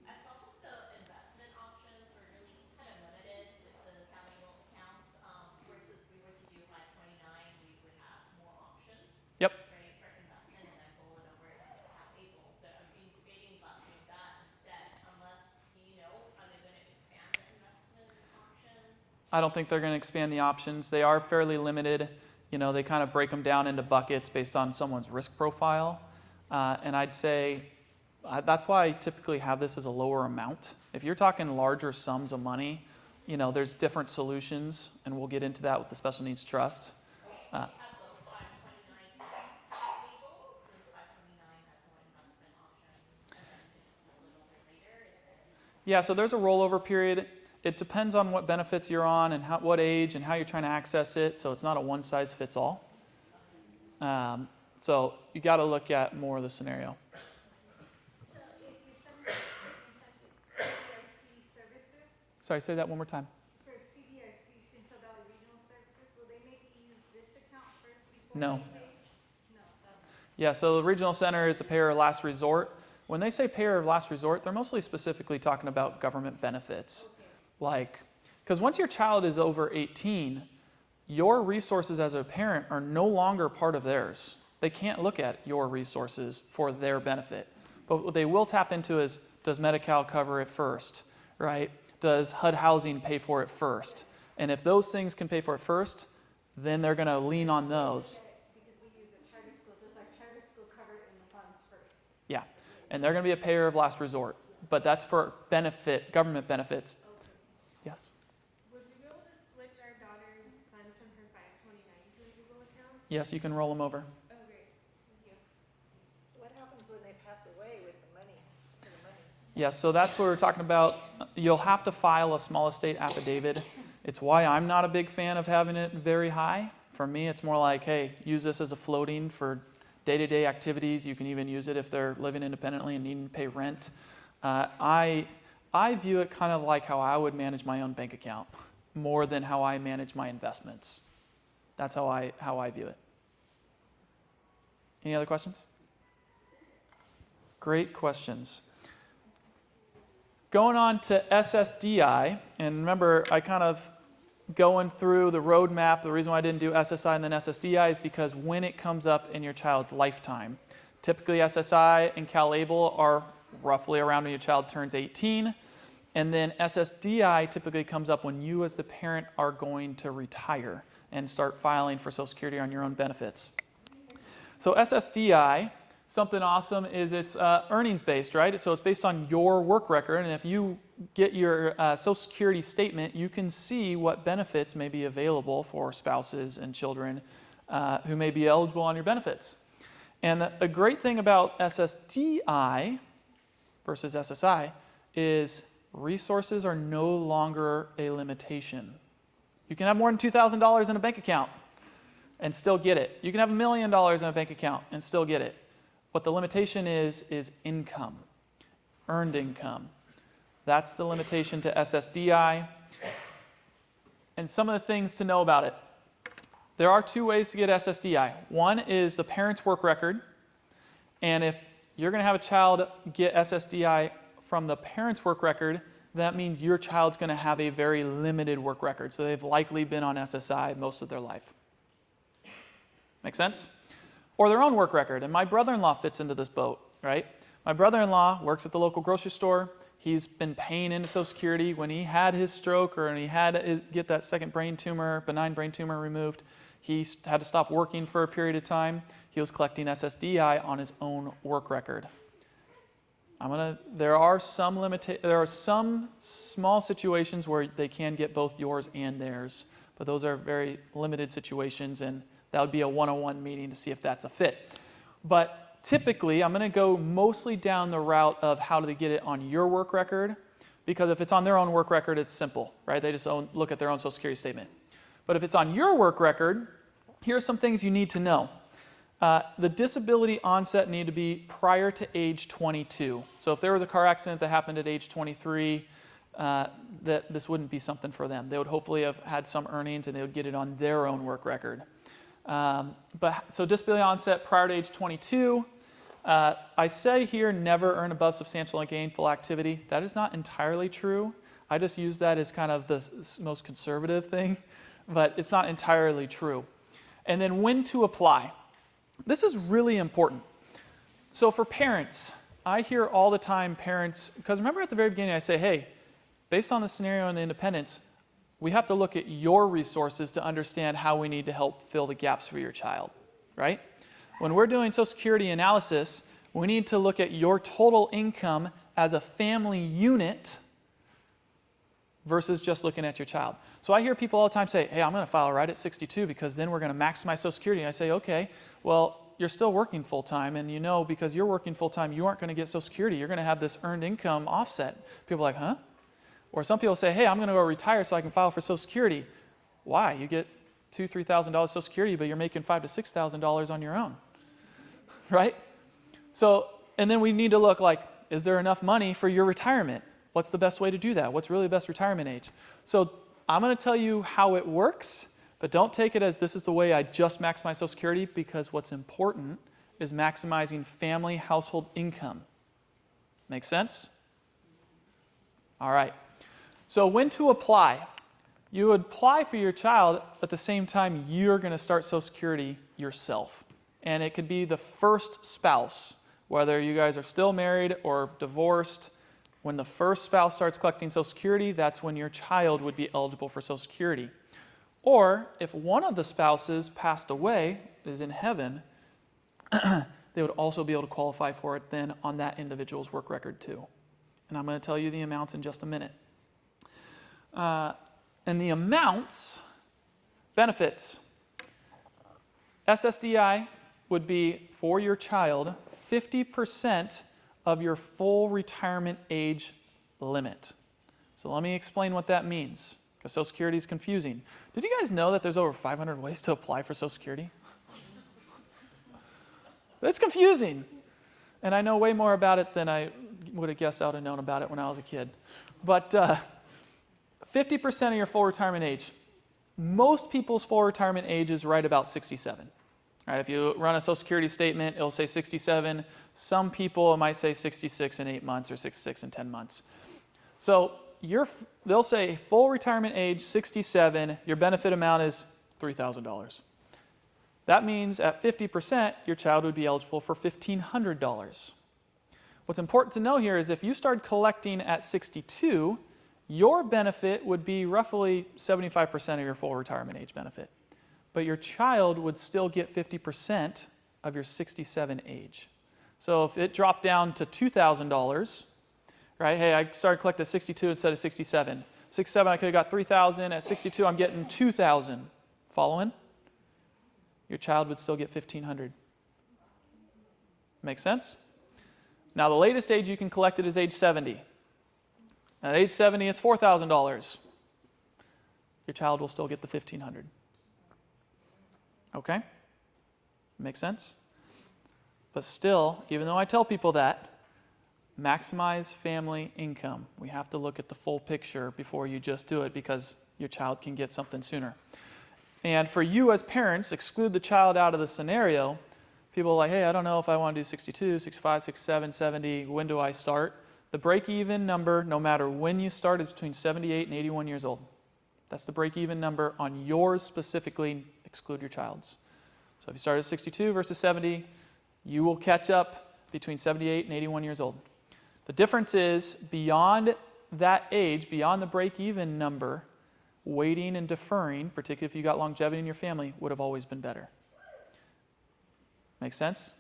I thought the investment options were really kind of limited with the actionable accounts versus if we were to do like 29, we would have more options. Yep. Right, for investment and then roll it over into able. So I've been debating about doing that instead, unless, do you know, are they going to expand the investment options? I don't think they're going to expand the options. They are fairly limited. You know, they kind of break them down into buckets based on someone's risk profile. And I'd say that's why I typically have this as a lower amount. If you're talking larger sums of money, you know, there's different solutions, and we'll get into that with the special needs trust. We have both 529 able, since 529 has more investment options, and then we can roll it over later. Yeah, so there's a rollover period. It depends on what benefits you're on and what age and how you're trying to access it. So it's not a one-size-fits-all. So you got to look at more of the scenario. So if somebody, for instance, CDRC services, Sorry, say that one more time. for CDRC, Central Valley Regional Services, will they make you use this account first before No. they pay? No. Yeah, so the regional center is the payer of last resort. When they say payer of last resort, they're mostly specifically talking about government benefits. Like, because once your child is over 18, your resources as a parent are no longer part of theirs. They can't look at your resources for their benefit. But what they will tap into is, does Medi-Cal cover it first, right? Does HUD housing pay for it first? And if those things can pay for it first, then they're going to lean on those. Because we use a charter school, does our charter school cover it in the funds first? Yeah, and they're going to be a payer of last resort. But that's for benefit, government benefits. Yes? Would we be able to switch our daughter's funds from her 529 to an Eagle account? Yes, you can roll them over. Oh, great. Thank you. What happens when they pass away with the money, for the money? Yes, so that's what we're talking about. You'll have to file a small estate affidavit. It's why I'm not a big fan of having it very high. For me, it's more like, hey, use this as a floating for day-to-day activities. You can even use it if they're living independently and needing to pay rent. I view it kind of like how I would manage my own bank account, more than how I manage my investments. That's how I view it. Any other questions? Great questions. Going on to SSDI, and remember, I kind of going through the roadmap. The reason why I didn't do SSI and then SSDI is because when it comes up in your child's lifetime, typically SSI and Cal-Able are roughly around when your child turns 18, and then SSDI typically comes up when you as the parent are going to retire and start filing for Social Security on your own benefits. So SSDI, something awesome is it's earnings based, right? So it's based on your work record, and if you get your Social Security statement, you can see what benefits may be available for spouses and children who may be eligible on your benefits. And a great thing about SSDI versus SSI is resources are no longer a limitation. You can have more than $2,000 in a bank account and still get it. You can have $1 million in a bank account and still get it. What the limitation is income, earned income. That's the limitation to SSDI. And some of the things to know about it. There are two ways to get SSDI. One is the parent's work record. And if you're going to have a child get SSDI from the parent's work record, that means your child's going to have a very limited work record. So they've likely been on SSI most of their life. Make sense? Or their own work record. And my brother-in-law fits into this boat, right? My brother-in-law works at the local grocery store. He's been paying into Social Security. When he had his stroke or when he had to get that second brain tumor, benign brain tumor removed, he had to stop working for a period of time. He was collecting SSDI on his own work record. There are some small situations where they can get both yours and theirs, but those are very limited situations, and that would be a one-on-one meeting to see if that's a fit. But typically, I'm going to go mostly down the route of how do they get it on your work record, because if it's on their own work record, it's simple, right? They just look at their own Social Security statement. But if it's on your work record, here are some things you need to know. The disability onset need to be prior to age 22. So if there was a car accident that happened at age 23, that this wouldn't be something for them. They would hopefully have had some earnings and they would get it on their own work record. So disability onset prior to age 22. I say here never earn above substantial and gainful activity. That is not entirely true. I just use that as kind of the most conservative thing, but it's not entirely true. And then when to apply. This is really important. So for parents, I hear all the time parents, because remember at the very beginning I say, hey, based on the scenario and the independence, we have to look at your resources to understand how we need to help fill the gaps for your child, right? When we're doing Social Security analysis, we need to look at your total income as a family unit versus just looking at your child. So I hear people all the time say, hey, I'm going to file right at 62 because then we're going to maximize Social Security. And I say, okay, well, you're still working full-time, and you know because you're working full-time, you aren't going to get Social Security. You're going to have this earned income offset. People are like, huh? Or some people say, hey, I'm going to go retire so I can file for Social Security. Why? You get $2,000, $3,000 Social Security, but you're making $5,000 to $6,000 on your own, right? So, and then we need to look like, is there enough money for your retirement? What's the best way to do that? What's really the best retirement age? So I'm going to tell you how it works, but don't take it as this is the way I just maximize Social Security, because what's important is maximizing family household income. Make sense? All right. So when to apply? You would apply for your child at the same time you're going to start Social Security yourself. and it could be the first spouse, whether you guys are still married or divorced. When the first spouse starts collecting Social Security, that's when your child would be eligible for Social Security. Or if one of the spouses passed away, is in heaven, they would also be able to qualify for it then on that individual's work record too. And I'm going to tell you the amounts in just a minute. And the amounts, benefits, SSDI would be for your child 50% of your full retirement age limit. So let me explain what that means, because Social Security is confusing. Did you guys know that there's over 500 ways to apply for Social Security? It's confusing. And I know way more about it than I would have guessed I would have known about it when I was a kid. But 50% of your full retirement age. Most people's full retirement age is right about 67. All right, if you run a Social Security statement, it'll say 67. Some people, it might say 66 in 8 months or 66 in 10 months. So they'll say full retirement age, 67, your benefit amount is $3,000. That means at 50%, your child would be eligible for $1,500. What's important to know here is if you start collecting at 62, your benefit would be roughly 75% of your full retirement age benefit. But your child would still get 50% of your 67 age. So if it dropped down to $2,000, right? Hey, I started collecting at 62 instead of 67. 67, I could have got $3,000. At 62, I'm getting $2,000. Following? Your child would still get $1,500. Make sense? Now, the latest age you can collect it is age 70. At age 70, it's $4,000. Your child will still get the $1,500. Okay? Make sense? But still, even though I tell people that, maximize family income. We have to look at the full picture before you just do it, because your child can get something sooner. And for you as parents, exclude the child out of the scenario. People are like, hey, I don't know if I want to do 62, 65, 67, 70. When do I start? The break-even number, no matter when you start, is between 78 and 81 years old. That's the break-even number on yours specifically. Exclude your child's. So if you start at 62 versus 70, you will catch up between 78 and 81 years old. The difference is beyond that age, beyond the break-even number, waiting and deferring, particularly if you got longevity in your family, would have always been better. Make sense?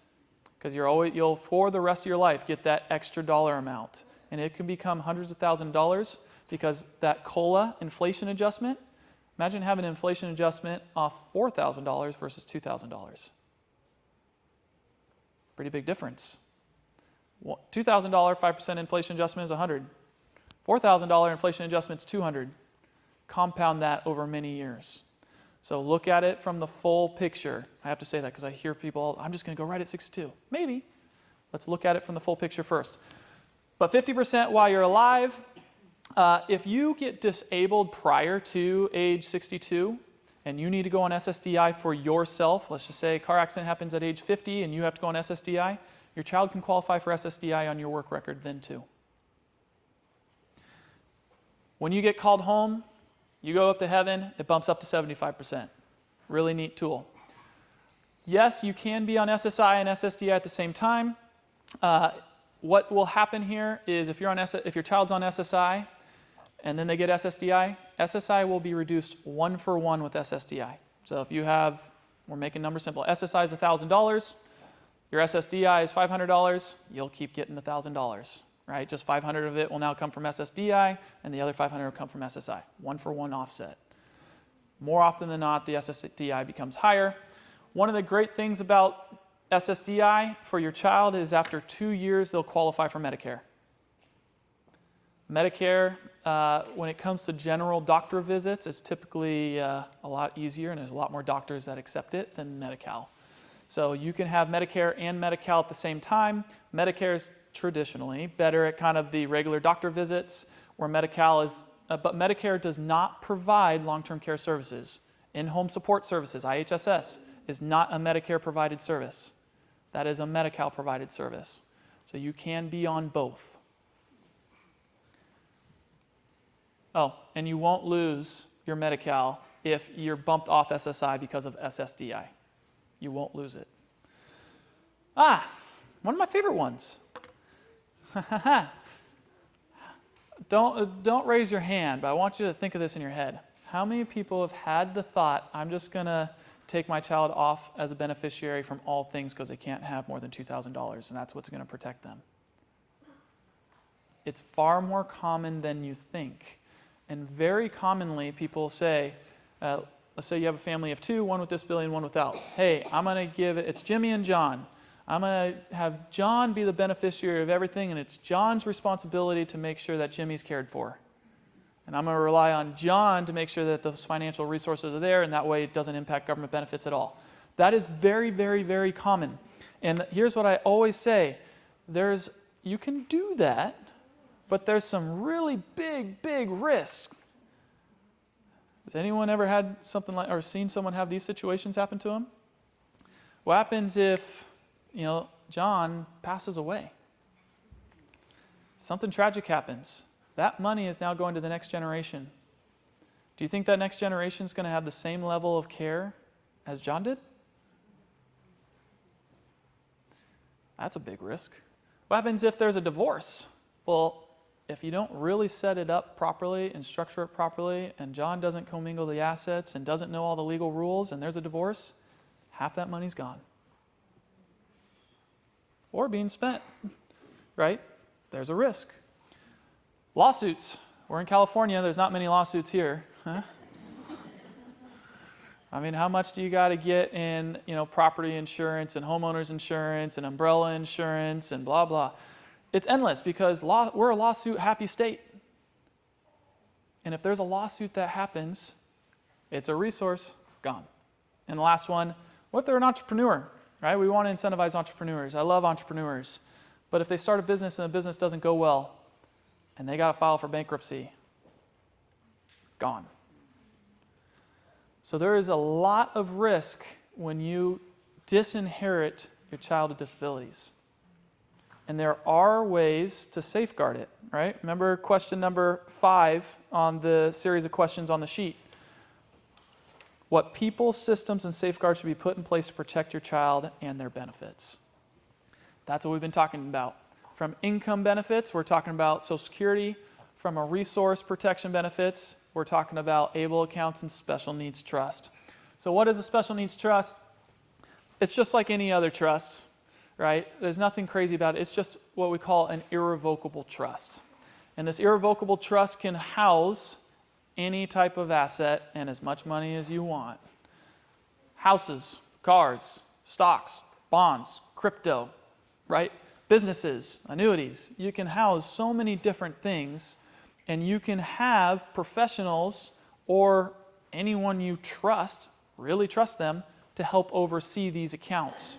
Because you'll for the rest of your life get that extra dollar amount, and it can become hundreds of thousands of dollars because that COLA inflation adjustment. Imagine having an inflation adjustment off $4,000 versus $2,000. Pretty big difference. $2,000 5% inflation adjustment is $100. $4,000 inflation adjustment is $200. Compound that over many years. So look at it from the full picture. I have to say that because I hear people, I'm just going to go right at 62. Maybe. Let's look at it from the full picture first. But 50% while you're alive. If you get disabled prior to age 62 and you need to go on SSDI for yourself, let's just say a car accident happens at age 50 and you have to go on SSDI, your child can qualify for SSDI on your work record then too. When you get called home, you go up to heaven, it bumps up to 75%. Really neat tool. Yes, you can be on SSI and SSDI at the same time. What will happen here is if your child's on SSI and then they get SSDI, SSI will be reduced 1-for-1 with SSDI. So if you have, we're making numbers simple, SSI is $1,000, your SSDI is $500, you'll keep getting the $1,000. Right? Just 500 of it will now come from SSDI, and the other 500 will come from SSI. 1-for-1 offset. More often than not, the SSDI becomes higher. One of the great things about SSDI for your child is after 2 years, they'll qualify for Medicare. Medicare, when it comes to general doctor visits, is typically a lot easier, and there's a lot more doctors that accept it than Medi-Cal. So you can have Medicare and Medi-Cal at the same time. Medicare is traditionally better at kind of the regular doctor visits, where Medi-Cal is, but Medicare does not provide long-term care services. In-home support services, IHSS, is not a Medicare provided service. That is a Medi-Cal provided service. So you can be on both. Oh, and you won't lose your Medi-Cal if you're bumped off SSI because of SSDI. You won't lose it. One of my favorite ones. Don't raise your hand, but I want you to think of this in your head. How many people have had the thought, I'm just going to take my child off as a beneficiary from all things because they can't have more than $2,000, and that's what's going to protect them? It's far more common than you think. And very commonly, people say, let's say you have a family of two, one with disability and one without. Hey, I'm going to give it's Jimmy and John. I'm going to have John be the beneficiary of everything, and it's John's responsibility to make sure that Jimmy's cared for. And I'm going to rely on John to make sure that those financial resources are there, and that way it doesn't impact government benefits at all. That is very, very, very common. And here's what I always say. You can do that, but there's some really big, big risks. Has anyone ever had something like, or seen someone have these situations happen to them? What happens if, John passes away? Something tragic happens. That money is now going to the next generation. Do you think that next generation is going to have the same level of care as John did? That's a big risk. What happens if there's a divorce? Well, if you don't really set it up properly and structure it properly, and John doesn't commingle the assets and doesn't know all the legal rules, and there's a divorce, half that money's gone. Or being spent, right? There's a risk. Lawsuits. We're in California. There's not many lawsuits here. Huh? I mean, how much do you got to get in, property insurance and homeowners insurance and umbrella insurance and blah, blah. It's endless because we're a lawsuit-happy state. And if there's a lawsuit that happens, it's a resource, gone. And the last one, what if they're an entrepreneur, right? We want to incentivize entrepreneurs. I love entrepreneurs. But if they start a business and the business doesn't go well, and they got to file for bankruptcy, gone. So there is a lot of risk when you disinherit your child with disabilities. And there are ways to safeguard it, right? Remember question number 5 on the series of questions on the sheet. What people, systems, and safeguards should be put in place to protect your child and their benefits? That's what we've been talking about. From income benefits, we're talking about Social Security. From a resource protection benefits, we're talking about ABLE accounts and special needs trust. So what is a special needs trust? It's just like any other trust, right? There's nothing crazy about it. It's just what we call an irrevocable trust. And this irrevocable trust can house any type of asset and as much money as you want. Houses, cars, stocks, bonds, crypto, right? Businesses, annuities. You can house so many different things, and you can have professionals or anyone you trust, really trust them, to help oversee these accounts.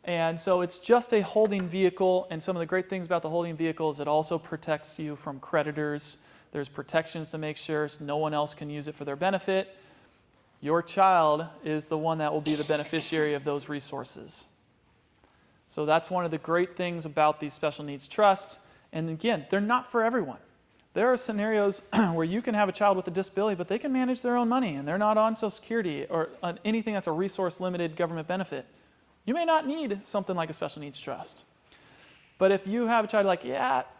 And so it's just a holding vehicle, and some of the great things about the holding vehicle is it also protects you from creditors. There's protections to make sure no one else can use it for their benefit. Your child is the one that will be the beneficiary of those resources. So that's one of the great things about these special needs trusts. And again, they're not for everyone. There are scenarios where you can have a child with a disability, but they can manage their own money, and they're not on Social Security or on anything that's a resource-limited government benefit. You may not need something like a special needs trust. But if you have a child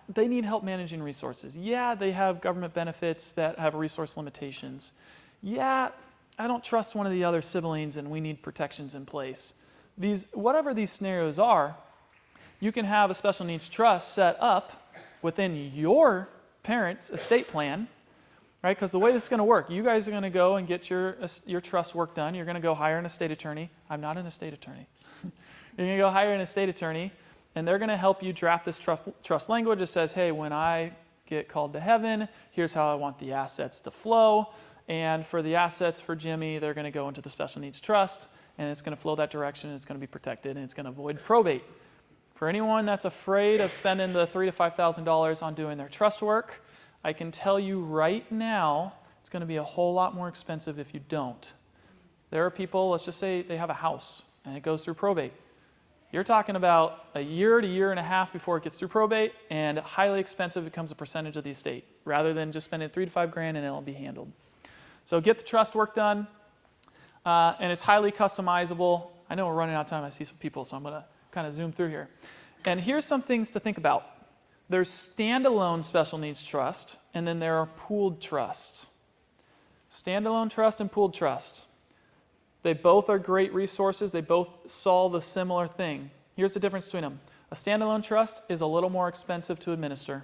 they need help managing resources. Yeah, they have government benefits that have resource limitations. Yeah, I don't trust one of the other siblings and we need protections in place. Whatever these scenarios are, you can have a special needs trust set up within your parents' estate plan, right? Because the way this is going to work, you guys are going to go and get your trust work done. You're going to go hire an estate attorney. I'm not an estate attorney. You're going to go hire an estate attorney, and they're going to help you draft this trust language that says, hey, when I get called to heaven, here's how I want the assets to flow. And for the assets for Jimmy, they're going to go into the special needs trust, and it's going to flow that direction, and it's going to be protected, and it's going to avoid probate. For anyone that's afraid of spending the $3,000 to $5,000 on doing their trust work, I can tell you right now, it's going to be a whole lot more expensive if you don't. There are people, let's just say they have a house, and it goes through probate. You're talking about a year to year and a half before it gets through probate, and highly expensive becomes a percentage of the estate, rather than just spending $3,000 to $5,000 and it'll be handled. So get the trust work done, and it's highly customizable. I know we're running out of time. I see some people, so I'm going to kind of zoom through here. And here's some things to think about. There's standalone special needs trust, and then there are pooled trusts. Standalone trust and pooled trust. They both are great resources. They both solve a similar thing. Here's the difference between them. A standalone trust is a little more expensive to administer.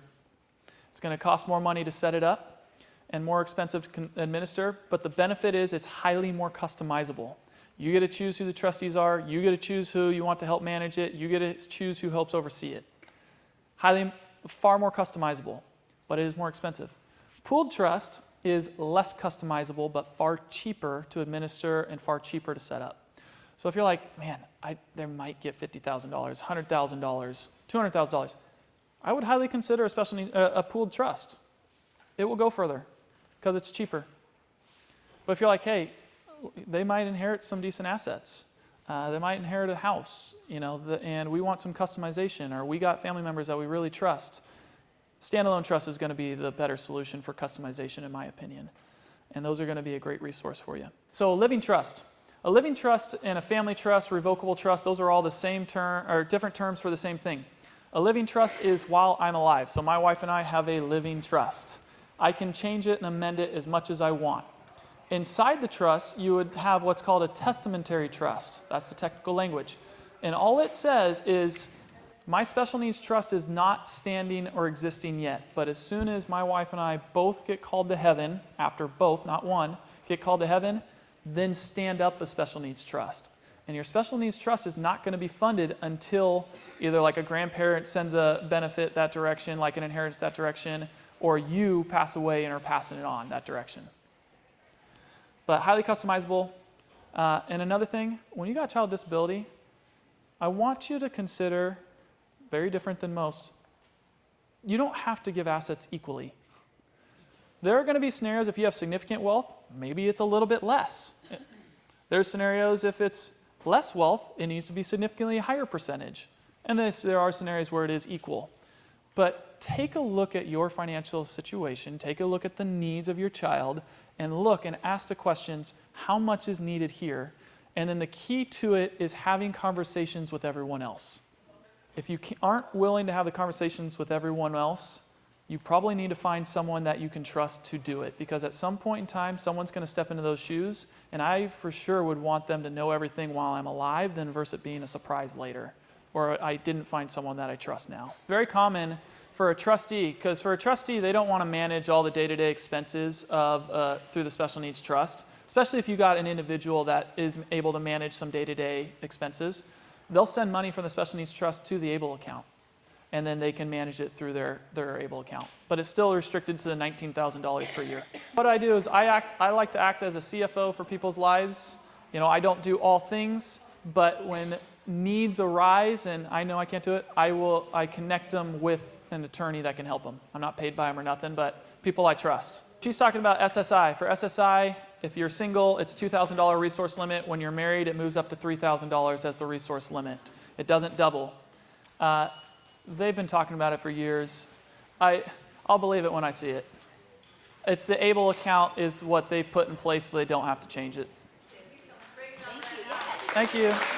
It's going to cost more money to set it up and more expensive to administer, but the benefit is it's highly more customizable. You get to choose who the trustees are. You get to choose who you want to help manage it. You get to choose who helps oversee it. Far more customizable, but it is more expensive. Pooled trust is less customizable, but far cheaper to administer and far cheaper to set up. So if you're like, man, they might get $50,000, $100,000, $200,000, I would highly consider a pooled trust. It will go further because it's cheaper. But if you're like, hey, they might inherit some decent assets. They might inherit a house, and we want some customization, or we got family members that we really trust. Standalone trust is going to be the better solution for customization, in my opinion. And those are going to be a great resource for you. So a living trust. A living trust and a family trust, revocable trust, those are all the same term, or different terms for the same thing. A living trust is while I'm alive. So my wife and I have a living trust. I can change it and amend it as much as I want. Inside the trust, you would have what's called a testamentary trust. That's the technical language. And all it says is, my special needs trust is not standing or existing yet, but as soon as my wife and I both get called to heaven, after both, not one, get called to heaven, then stand up a special needs trust. And your special needs trust is not going to be funded until either like a grandparent sends a benefit that direction, like an inheritance that direction, or you pass away and are passing it on that direction. But highly customizable. And another thing, when you got a child with disability, I want you to consider, very different than most, you don't have to give assets equally. There are going to be scenarios if you have significant wealth, maybe it's a little bit less. There's scenarios if it's less wealth, it needs to be significantly higher percentage. And then there are scenarios where it is equal. But take a look at your financial situation, take a look at the needs of your child, and look and ask the questions, how much is needed here? And then the key to it is having conversations with everyone else. If you aren't willing to have the conversations with everyone else, you probably need to find someone that you can trust to do it, because at some point in time, someone's going to step into those shoes, and I for sure would want them to know everything while I'm alive than versus it being a surprise later, or I didn't find someone that I trust now. Very common for a trustee, because for a trustee, they don't want to manage all the day-to-day expenses of through the special needs trust, especially if you got an individual that is able to manage some day-to-day expenses. They'll send money from the special needs trust to the ABLE account, and then they can manage it through their ABLE account. But it's still restricted to the $19,000 per year. What I do is I like to act as a CFO for people's lives. I don't do all things, but when needs arise and I know I can't do it, I connect them with an attorney that can help them. I'm not paid by them or nothing, but people I trust. She's talking about SSI. For SSI, if you're single, it's $2,000 resource limit. When you're married, it moves up to $3,000 as the resource limit. It doesn't double. They've been talking about it for years. I'll believe it when I see it. It's the ABLE account is what they put in place so they don't have to change it. Thank you. Yes. Thank you.